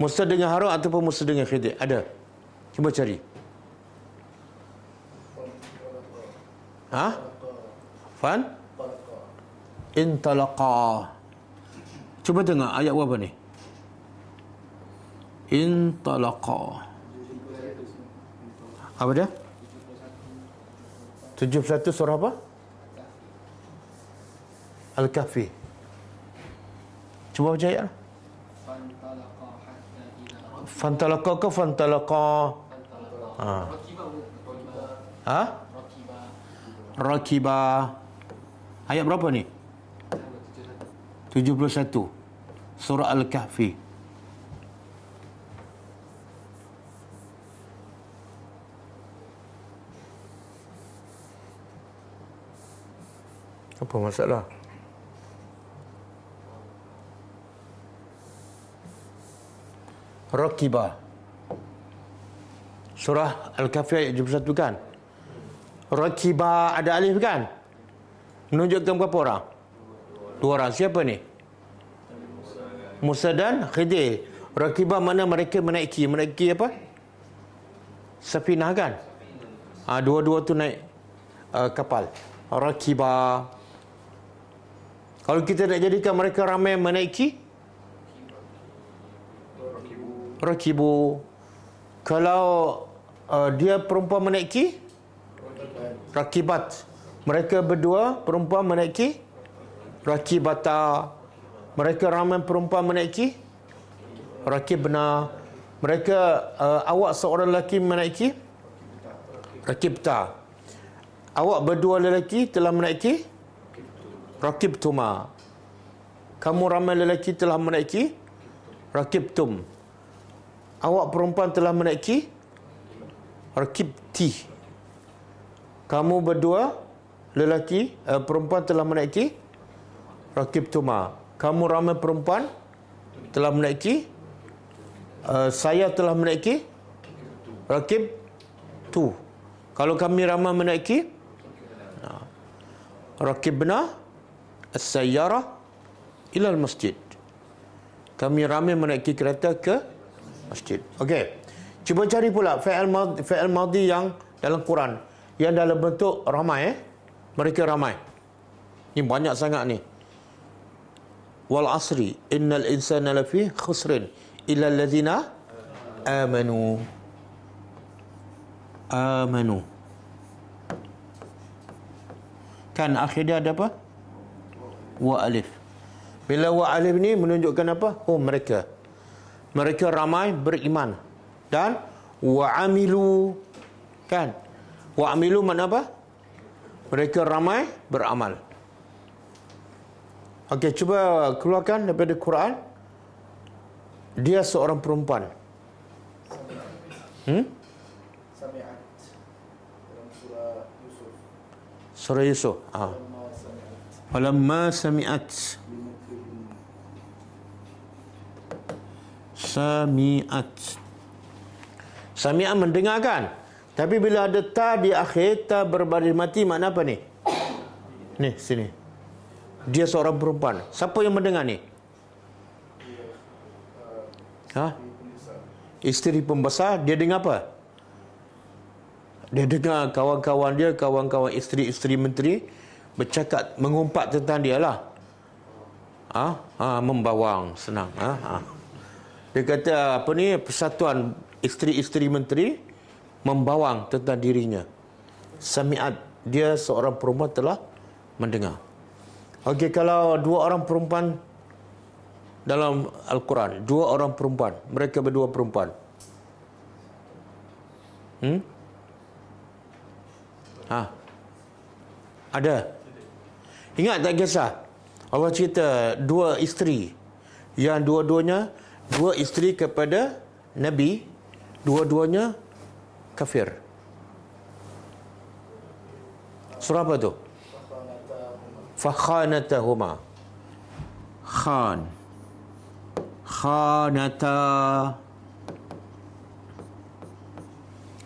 Musa dengan Harun ataupun Musa dengan Khidir? Ada? Cuba cari. Intalaqa. Cuba tengok ayat berapa ni? Intalaqa. Apa dia? 71 surah apa? Al-Kahfi. Cuba baca ayat. Fantalaqa ke fantalaqa? Rakiba. Ayat berapa ni? 71. Surah Al-Kahfi. Apa masalah? Rakiba. Surah Al-Kahfi ayat 71 kan? Rakiba ada alif kan? Menunjukkan berapa orang? 2 orang. Siapa ni? Musa dan Khidir. Rakiba mana mereka menaiki? Menaiki apa? Safinah kan? Dua-dua tu naik kapal. Rakiba. Kalau kita nak jadikan mereka ramai menaiki, Rakibu. Kalau dia perempuan menaiki, Rakibat. Mereka berdua perempuan menaiki, Rakibata. Mereka ramai perempuan menaiki, Rakibna. Mereka awak seorang lelaki menaiki, Rakibta. Awak berdua lelaki telah menaiki, Rakibtuma. Kamu ramai lelaki telah menaiki, Rakibtum. Awak perempuan telah menaiki, Rakibti. Kamu berdua lelaki, perempuan telah menaiki, Rakibtuma. Kamu ramai perempuan telah menaiki, saya telah menaiki, Rakibtu. Kalau kami ramai menaiki, Rakibna as-sayyarah ilal masjid. Kami ramai menaiki kereta ke masjid. Okey. Cuba cari pula fi'il madhi yang dalam Quran yang dalam bentuk ramai. Mereka ramai. Ini banyak sangat ni. Wal asri innal insana lafi khusrin illa allazina amanu. Kan akhirnya ada apa? Wa alif. Bila wa alif ni menunjukkan apa? Mereka. Mereka ramai beriman. Dan wa amilu. Kan? Wa amilu makna apa? Mereka ramai beramal. Okey, cuba keluarkan daripada Quran. Dia seorang perempuan. Sami'at dalam surah Yusuf. Surah Yusuf. Falamma sami'at. Sami'at mendengarkan. Tapi bila ada ta di akhir, ta berbaris mati, makna apa ni? Ni, sini. Dia seorang perempuan. Siapa yang mendengar ni? Isteri pembesar. Dia dengar apa? Dia dengar kawan-kawan dia, kawan-kawan isteri-isteri menteri bercakap, mengumpat tentang dia lah. Membawang, senang. Dia kata apa ni, persatuan isteri-isteri menteri membawang tentang dirinya. Sami'at, dia seorang perempuan telah mendengar. Okey, kalau 2 orang perempuan dalam Al-Quran, 2 orang perempuan, mereka berdua perempuan. Ada. Ingat tak kisah? Allah cerita 2 isteri yang dua-duanya 2 isteri kepada Nabi, dua-duanya kafir. Surah apa tu? Fakhanatahuma. Khanata.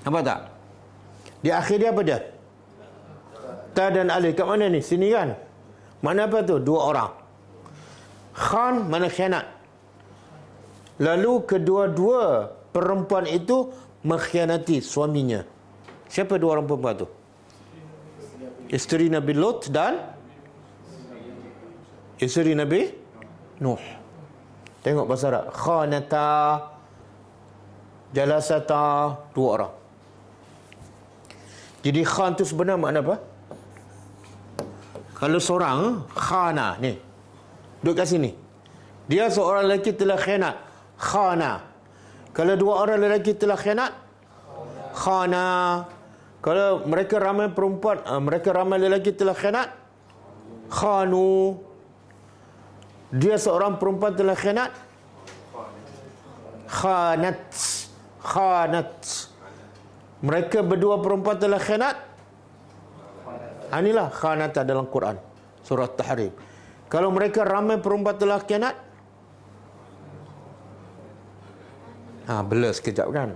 Nampak tak? Di akhir dia apa dia? Ta dan alif. Kat mana ni? Sini kan? Mana apa tu? 2 orang. Khan mana khianat. Lalu kedua-dua perempuan itu mengkhianati suaminya. Siapa dua orang perempuan tu? Isteri Nabi Lut dan isteri Nabi Nuh. Tengok bahasa Arab. Khanata, jalasata, dua orang. Jadi khan tu sebenarnya makna apa? Kalau seorang khana ni, duduk kat sini. Dia seorang lelaki telah khianat. Khana. Kalau dua orang lelaki telah khianat, khana. Kalau mereka ramai perempuan, mereka ramai lelaki telah khianat, khanu. Dia seorang perempuan telah khianat, khanat. Khanat. Mereka berdua perempuan telah khianat. Inilah khanata dalam Quran, surah Tahrim. Kalau mereka ramai perempuan telah khianat, belas sekejap kan.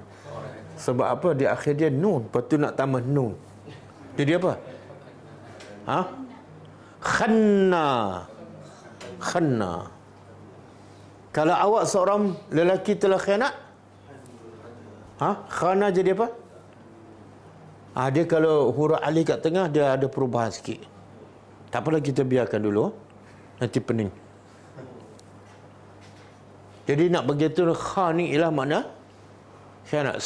Sebab apa? Di akhir dia nun, lepas tu nak tambah nun. Jadi apa? Khanna. Khanna. Kalau awak seorang lelaki telah khianat, khana jadi apa? Dia kalau huruf alif kat tengah, dia ada perubahan sikit. Tak apalah, kita biarkan dulu. Nanti pening. Jadi nak begitu, khan ni ialah makna khianat.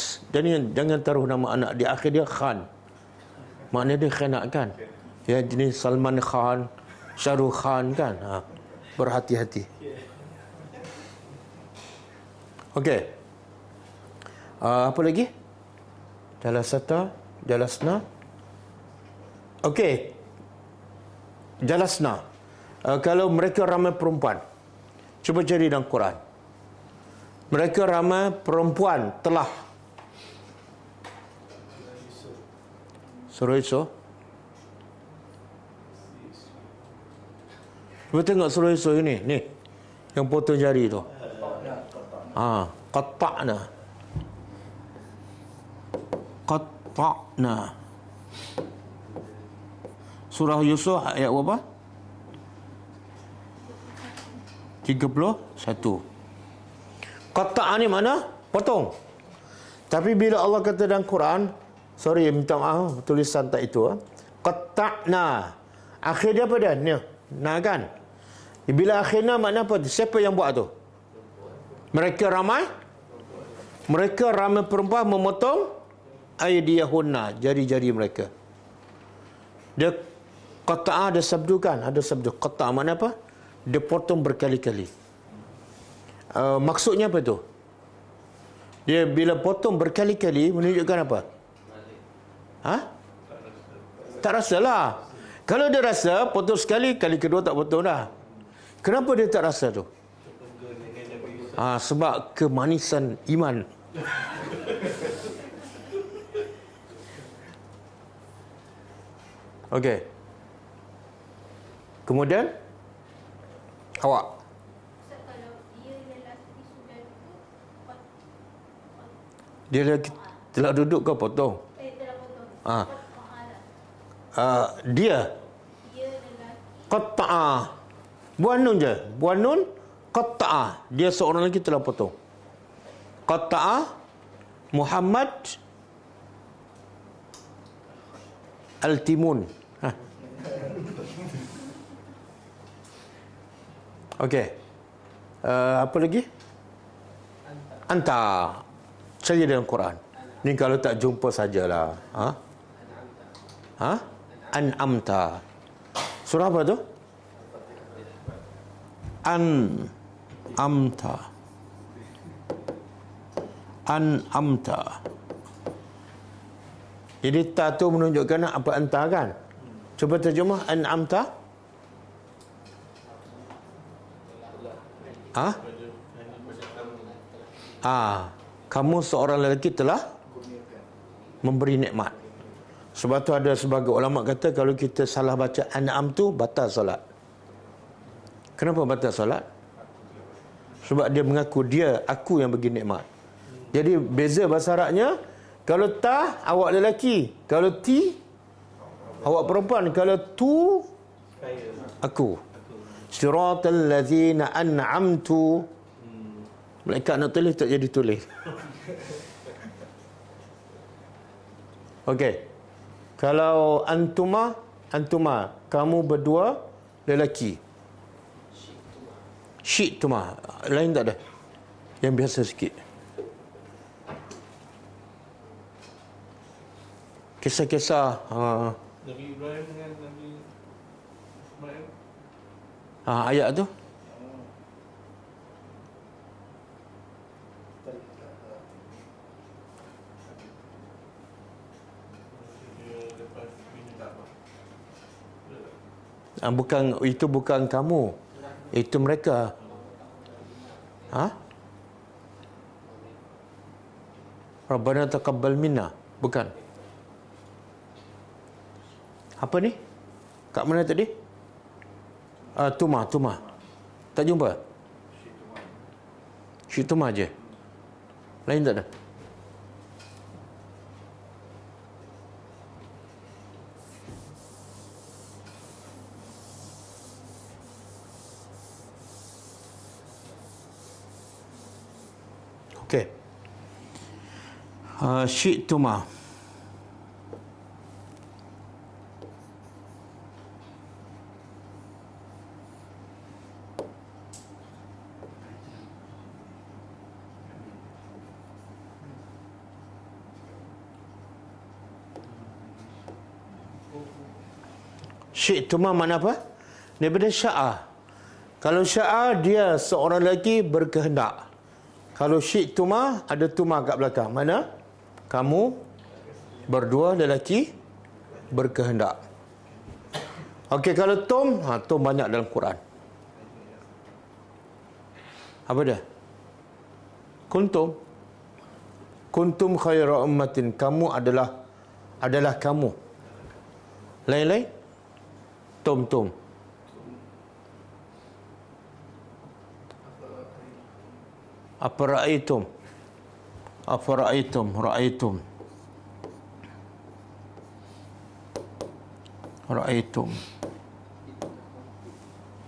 Jangan taruh nama anak di akhir dia khan. Makna dia khianat kan. Ya, jenis Salman Khan, Shahrukh Khan kan. Berhati-hati. Okey. Apa lagi? Jalasata, jalasna. Okey. Jalasna. Kalau mereka ramai perempuan, cuba cari dalam Quran. Mereka ramai perempuan telah. Surah Yusuf. Cuba tengok surah Yusuf ini. Ni. Yang potong jari tu. Qatta'na. Qatta'na. Surah Yusuf ayat berapa? 31. Qatta'a ni mana? Potong. Tapi bila Allah kata dalam Quran, sorry, minta maaf, tulisan tak itu. Qatta'na. Akhir dia apa dia? Ni. Nah kan? Bila akhirnya makna apa? Siapa yang buat tu? Mereka ramai? Mereka ramai perempuan memotong aydiyahunna, jari-jari mereka. Dia qata'a ada sabdu kan? Ada sabdu. Qata'a makna apa? Dia potong berkali-kali. Maksudnya apa tu? Dia bila potong berkali-kali menunjukkan apa? Tak rasalah. Kalau dia rasa, potong sekali, kali kedua tak potong dah. Kenapa dia tak rasa tu? Sebab kemanisan iman. Okey. Kemudian awak. Dia lagi telah duduk ke potong? Dia qatta'a. Buat nun je. Buat nun qatta'a. Dia seorang lagi telah potong. Qatta'a Muhammad Al-Timun. Okey. Apa lagi? Anta. Cari dalam Quran. Ni kalau tak jumpa sajalah. An'amta. Surah apa tu? An'amta. An'amta. Jadi ta tu menunjukkan apa anta kan? Cuba terjemah an'amta. Kamu seorang lelaki telah memberi nikmat. Sebab tu ada sebagai ulama kata kalau kita salah baca an'am tu batal solat. Kenapa batal solat? Sebab dia mengaku aku yang bagi nikmat. Jadi beza bahasa Arabnya, kalau ta awak lelaki, kalau ti awak perempuan, kalau tu aku. Siratal ladzina an'amtu Malaikat nak tulis tak jadi tulis. Okey. Kalau antuma, kamu berdua lelaki. Syi'tuma. Lain tak ada? Yang biasa sikit. Kisah-kisah Nabi Ibrahim dengan Nabi Ismail. ayat tu. Dia lepas bini Kaabah. Itu bukan kamu. Itu mereka. Rabbana taqabbal minna. Bukan. Apa ni? Kat mana tadi? Tuma. Tak jumpa? Syi'tuma je. Lain tak ada? Okey. Syi'tuma. Syi'tuma mana apa? Daripada sya'a. Kalau sya'a, dia seorang lelaki berkehendak. Kalau syi'tuma, ada tuma kat belakang. Mana? Kamu berdua lelaki berkehendak. Okey, kalau tum, tum banyak dalam Quran. Apa dia? Kuntum khaira ummatin. Kamu adalah kamu. Lain-lain? Tum. Ra'aitum.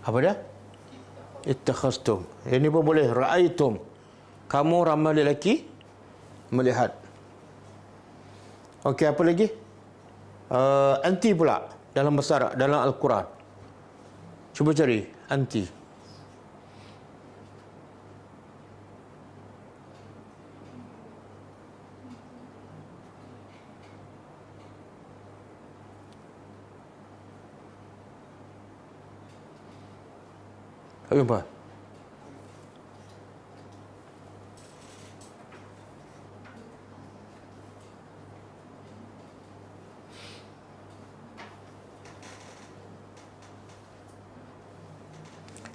Apa dia? Ittakhastum. Ini pun boleh. Ra'aitum. Kamu ramai lelaki melihat. Okey, apa lagi? Anti pula dalam bahasa Arab, dalam Al-Quran. Cuba cari anti. Tak jumpa?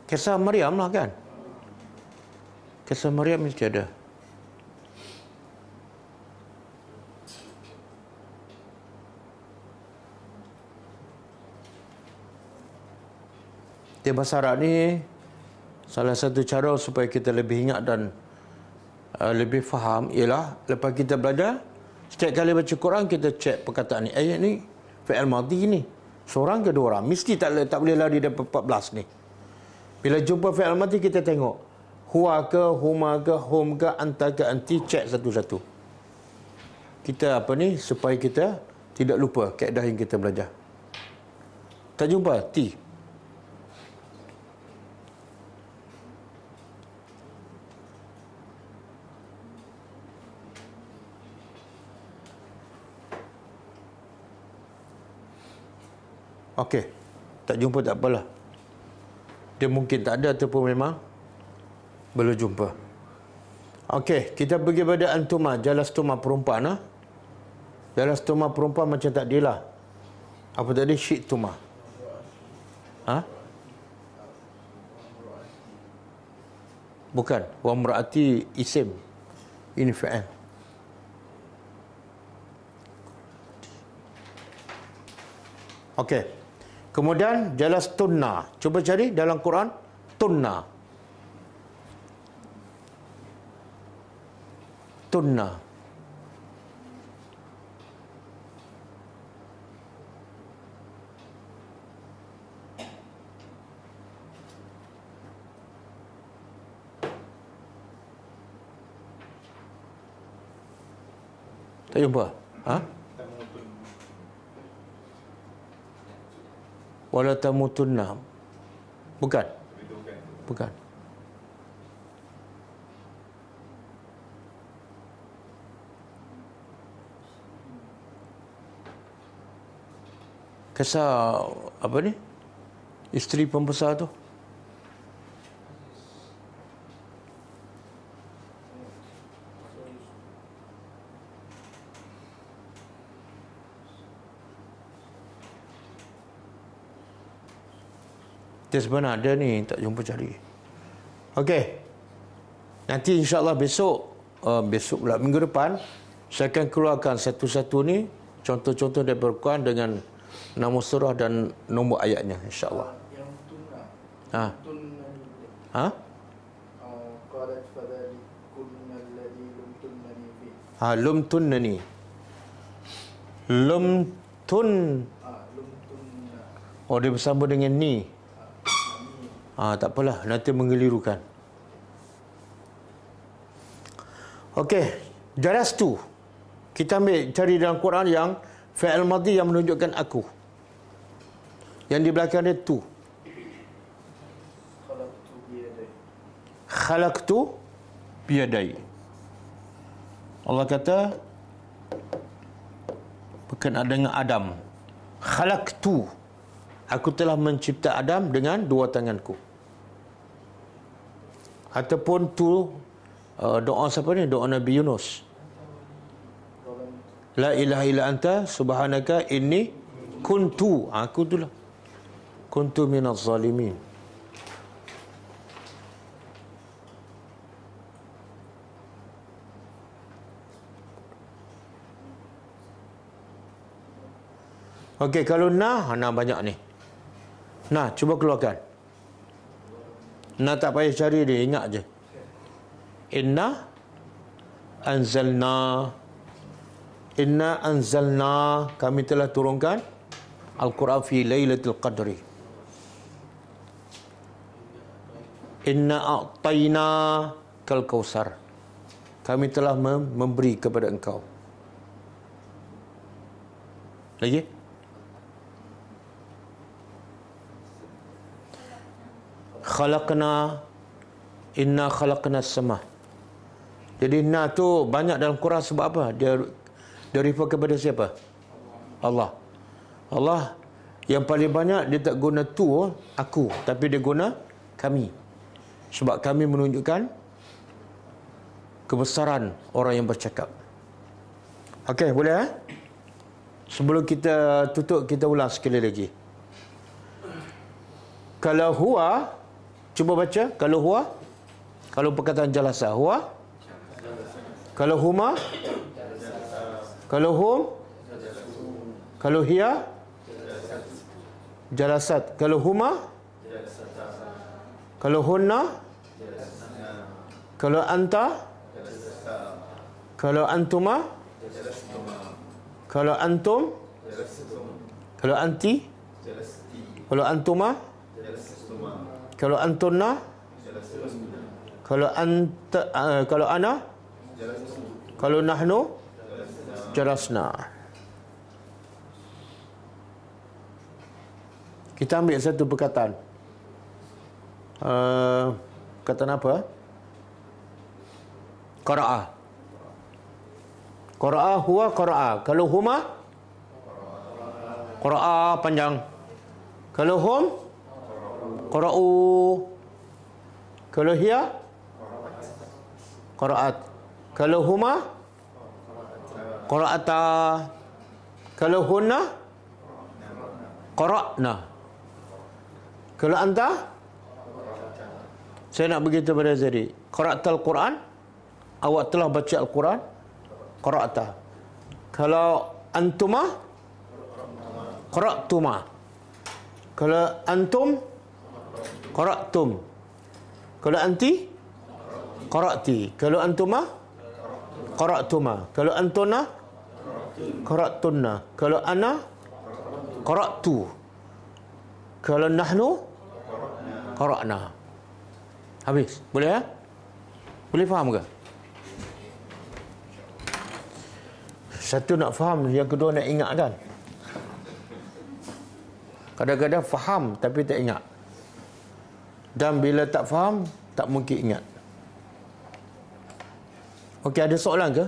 Kisah Maryam lah kan? Kisah Maryam mesti ada. Di bahasa Arab ni, salah satu cara supaya kita lebih ingat dan lebih faham ialah lepas kita belajar, setiap kali baca Quran kita cek perkataan ni. Ayat ni fi'il madhi ni. Seorang ke dua orang? Mesti tak boleh lari daripada 14 ni. Bila jumpa fi'il madhi kita tengok huwa ke, huma ke, hum ke, anta ke, anti, cek satu-satu. Kita supaya kita tidak lupa kaedah yang kita belajar. Tak jumpa ti. Okey, tak jumpa tak apalah. Dia mungkin tak ada ataupun memang belum jumpa. Okey, kita pergi pada antuma, jalastuma perempuan. Jalastuma perempuan macam tadi lah. Apa tadi? Syi'tuma. Bukan. Wa mraati isim. Ini fi'il. Okey. Kemudian jalas tunna. Cuba cari dalam Quran tunna. Tak jumpa? Ha? Wala tamutunna. Bukan. Bukan. Kisah apa ni? Isteri pembesar tu. Dia sebenarnya ada ni, tak jumpa cari. Okey. Nanti insya-Allah besok pula minggu depan saya akan keluarkan satu-satu ni contoh-contoh daripada Quran dengan nama surah dan nombor ayatnya insya-Allah. Yang tunna. Ha. Tunna. Ha? Qalat fadhalikunna alladhi lumtunnani fi. Ha, lumtunnani. Lumtun. Lumtunna. Oh, dia bersama dengan ni. Tak apalah, nanti mengelirukan. Okey, jalastu. Kita ambil cari dalam Quran yang fi'il madhi yang menunjukkan aku. Yang di belakang dia tu. Khalaqtu biyadai. Khalaqtu biyadai. Allah kata berkenaan dengan Adam. Khalaqtu. Aku telah mencipta Adam dengan dua tanganku. Ataupun tu doa siapa ni? Doa Nabi Yunus. La ilaha illa anta subhanaka inni kuntu. Aku itulah. Kuntu minaz zalimin. Okey, kalau nah banyak ni. Nah, cuba keluarkan. Nah, tak payah cari dia, ingat je. Inna anzalna, kami telah turunkan Al-Quran fi Lailatul Qadri. Inna a'tayna kal kausar. Kami telah memberi kepada engkau. Lagi? Inna khalaqna as-sama. Jadi na tu banyak dalam Quran sebab apa? Dia refer kepada siapa? Allah. Allah yang paling banyak dia tak guna tu aku, tapi dia guna kami. Sebab kami menunjukkan kebesaran orang yang bercakap. Okey, boleh Sebelum kita tutup, kita ulang sekali lagi. Kalau huwa, cuba baca. Kalau huwa, kalau perkataan jalasa, huwa. Kalau huma, kalau hum, kalau hiya, jalasat. Kalau huma, kalau hunna, kalau anta, kalau antuma, kalau antum, kalau anti, kalau antuma, kalau antunna, kalau anta, kalau ana, kalau nahnu, jalasna. Kita ambil satu perkataan. Perkataan apa? Qara'a. Qara'a huwa qara'a. Kalau huma, qara'a panjang. Kalau hum, qara'u. Kalau hiya, qara'at. Kalau huma, qara'ata. Kalau hunna, qara'na. Kalau anta, saya nak beritahu pada Zari, qara'tal Quran, awak telah baca Al-Quran, qara'ta. Kalau antuma, qara'tuma. Kalau antum, qara'tum. Kalau anti, qara'ti. Kalau antuma, qara'tuma. Kalau antuna, qara'tunna. Kalau ana, qara'tu. Kalau nahnu, qara'na. Habis. Boleh Boleh faham ke? Satu nak faham, yang kedua nak ingat kan. Kadang-kadang faham tapi tak ingat. Dan bila tak faham, tak mungkin ingat. Okey, ada soalan ke?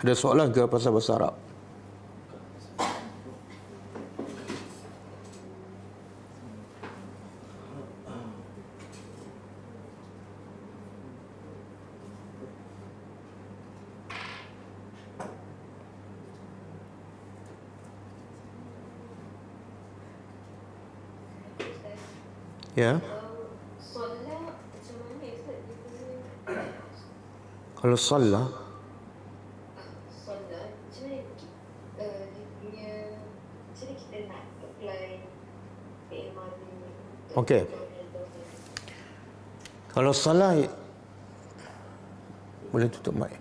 Ada soalan ke pasal bahasa Arab? Ya. Kalau salah okey. Kalau salah boleh tutup mic.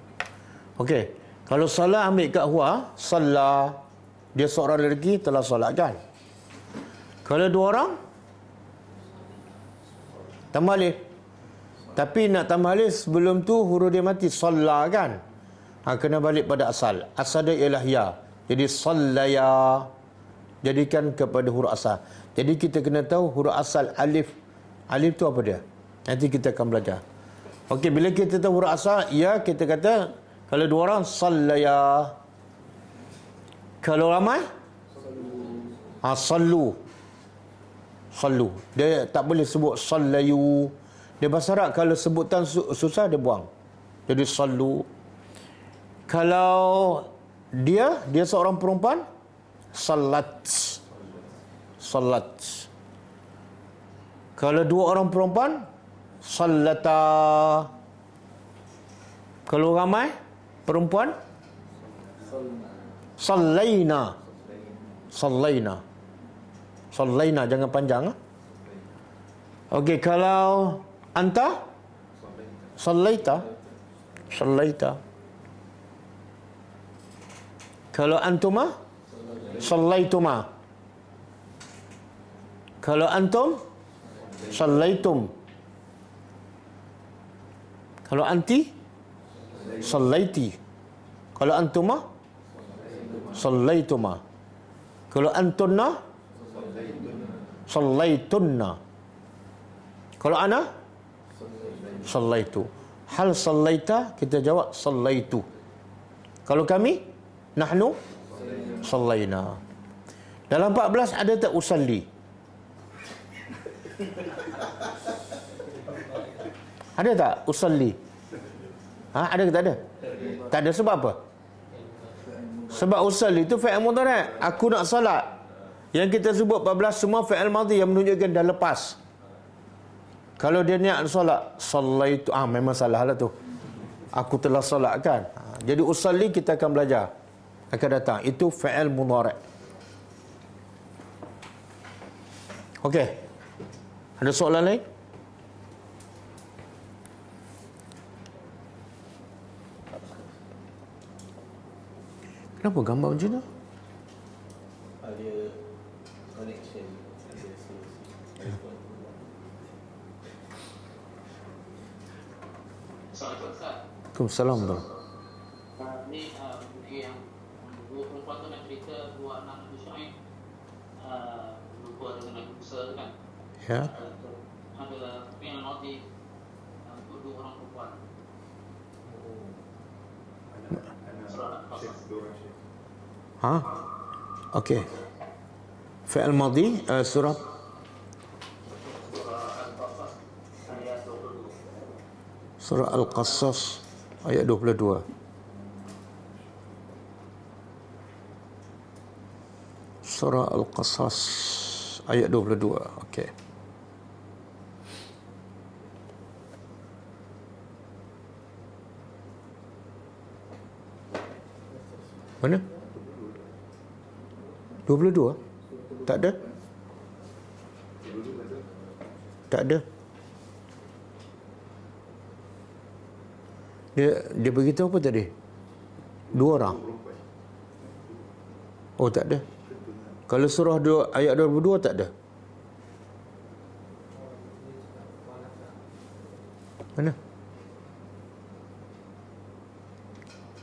Okey. Kalau salah ambil kat huwa, salah, dia seorang lelaki telah solat kan? Kalau dua orang tambah alif. Tapi nak tambah alif sebelum tu huruf dia mati salah kan? Kena balik pada asal. Asal dia ialah ya. Jadi sallaya. Jadikan kepada huruf asal. Jadi kita kena tahu huruf asal alif. Alif tu apa dia? Nanti kita akan belajar. Okey, bila kita tahu huruf asal, ya, kita kata kalau dua orang sallaya. Kalau ramai sallu. Sallu. Dia tak boleh sebut sallayu. Dia bahasa Arab kalau sebutan susah dia buang. Jadi sallu. Kalau dia seorang perempuan, salat. Salat. Kalau dua orang perempuan, sallata. Kalau ramai perempuan, sallaina. Sallaina. Sallaina, jangan panjang. Okey, kalau anta, sallaita. Sallaita. Kalau antuma, sallaituma. Kalau antum, sallaitum. Kalau anti, sallaiti. Kalau antuma, sallaituma. Kalau antunna, sallaitunna. Kalau ana, sallaitu. Hal sallaita, kita jawab sallaitu. Kalau kami, nahnu sallaina. Dalam 14 ada tak usalli? Ada tak usalli? Ada ke tak ada? Tak ada, sebab apa? Sebab usalli itu fi'il mudhari'. Aku nak salat. Yang kita sebut 14 semua fi'il madhi yang menunjukkan dah lepas. Kalau dia niat solat, sallaitu, memang salah lah tu. Aku telah solat kan. Jadi usalli kita akan belajar. Akan datang. Itu fi'il mudhari'. Okey. Ada soalan lain? Kenapa gambar macam tu? Ada connection. Waalaikumsalam. Ni buku yang dua perempuan tu nak cerita dua anak Nabi Syuaib lupa dengan Nabi Musa kan. Ya. Ada fi'il madhi untuk dua orang perempuan. Okey. Fi'il madhi surah Surah Al-Qasas ayat 22. Surah Al-Qasas ayat 22. Okey. Mana? 22? Tak ada. Tak ada. Dia beritahu apa tadi? 2 orang. Oh, tak ada. Kalau surah 2 ayat 22 tak ada. Mana?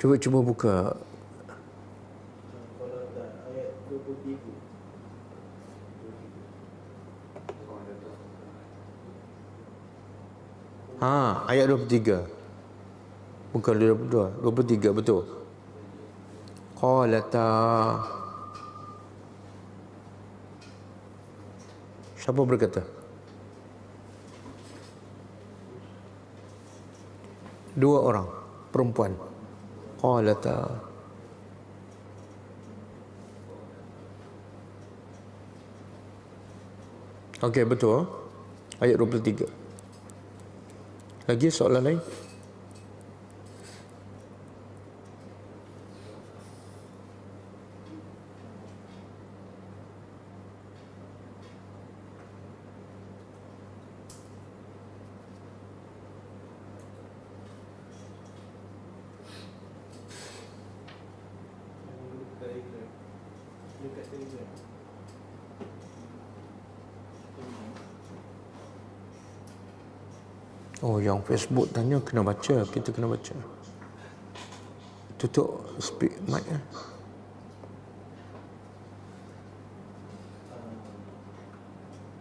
Cuba buka. Kalau tak, ayat 23. Ayat 23. Bukan 22, 23 betul. Qalata. Siapa berkata? 2 orang perempuan. Qalata. Okey, betul. Ayat 23. Lagi soalan lain? Dekat Telegram. Oh, yang Facebook tanya kena baca, kita kena baca. Tutup speak mic ya.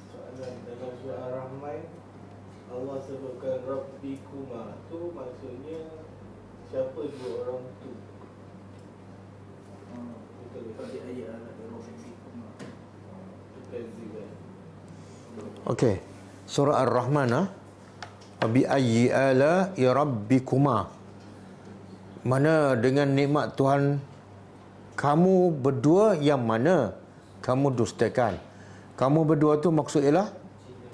Soalan dalam surah Ar-Rahman, Allah sebutkan Rabbikuma tu maksudnya siapa 2 orang tu? Betul pada ayat Rabbikuma. Bukan juga. Okey. Surah Ar-Rahman Bi ayyi ala rabbikuma. Mana dengan nikmat Tuhan kamu berdua yang mana kamu dustakan. Kamu berdua tu maksud ialah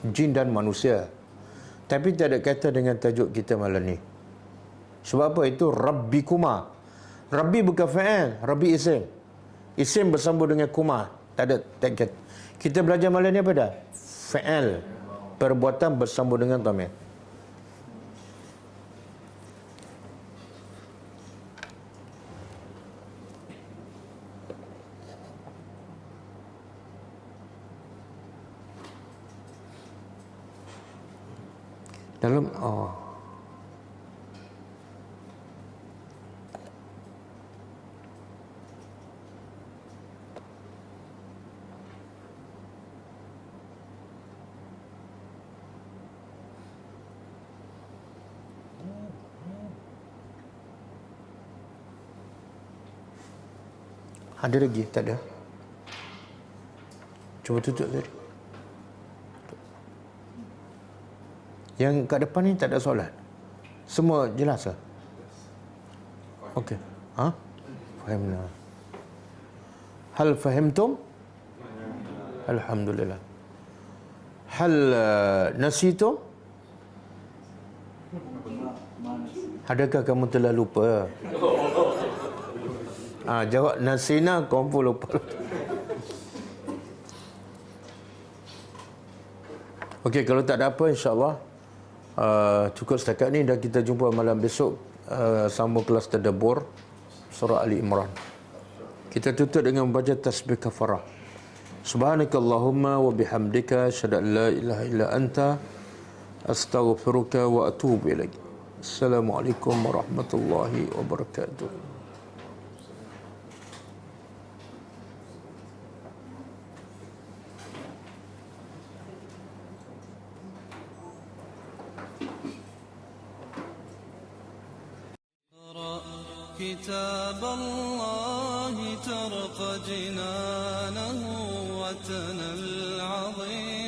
jin dan manusia. Tapi tak ada kata dengan tajuk kita malam ni. Sebab apa? Itu Rabbikuma. Rabbi bukan fa'il, Rabbi isim. Isim bersambung dengan kuma. Tak ada tak. Kita belajar malam ni apa dah? Fa'il. Perbuatan bersambung dengan dhamir. Dalam ada lagi? Tak ada. Cuba tutup tadi. Yang kat depan ni tak ada soalan. Semua jelas ke? Okey. Fahimna. Hal fahimtum? Alhamdulillah. Hal nasitum? Adakah kamu telah lupa? Jawab nasina, kamu pun lupa. Okey, kalau tak ada apa, insyaAllah cukup setakat ni. Dan kita jumpa malam besok, sambung kelas tadabbur surah Ali Imran. Kita tutup dengan membaca tasbih kafarah. Subhanakallahumma wa bihamdika asyhadu an la ilaha illa anta astaghfiruka wa atubu ilaik. Assalamualaikum warahmatullahi wabarakatuh. كتاب الله ترق جنانه وتنى العظيم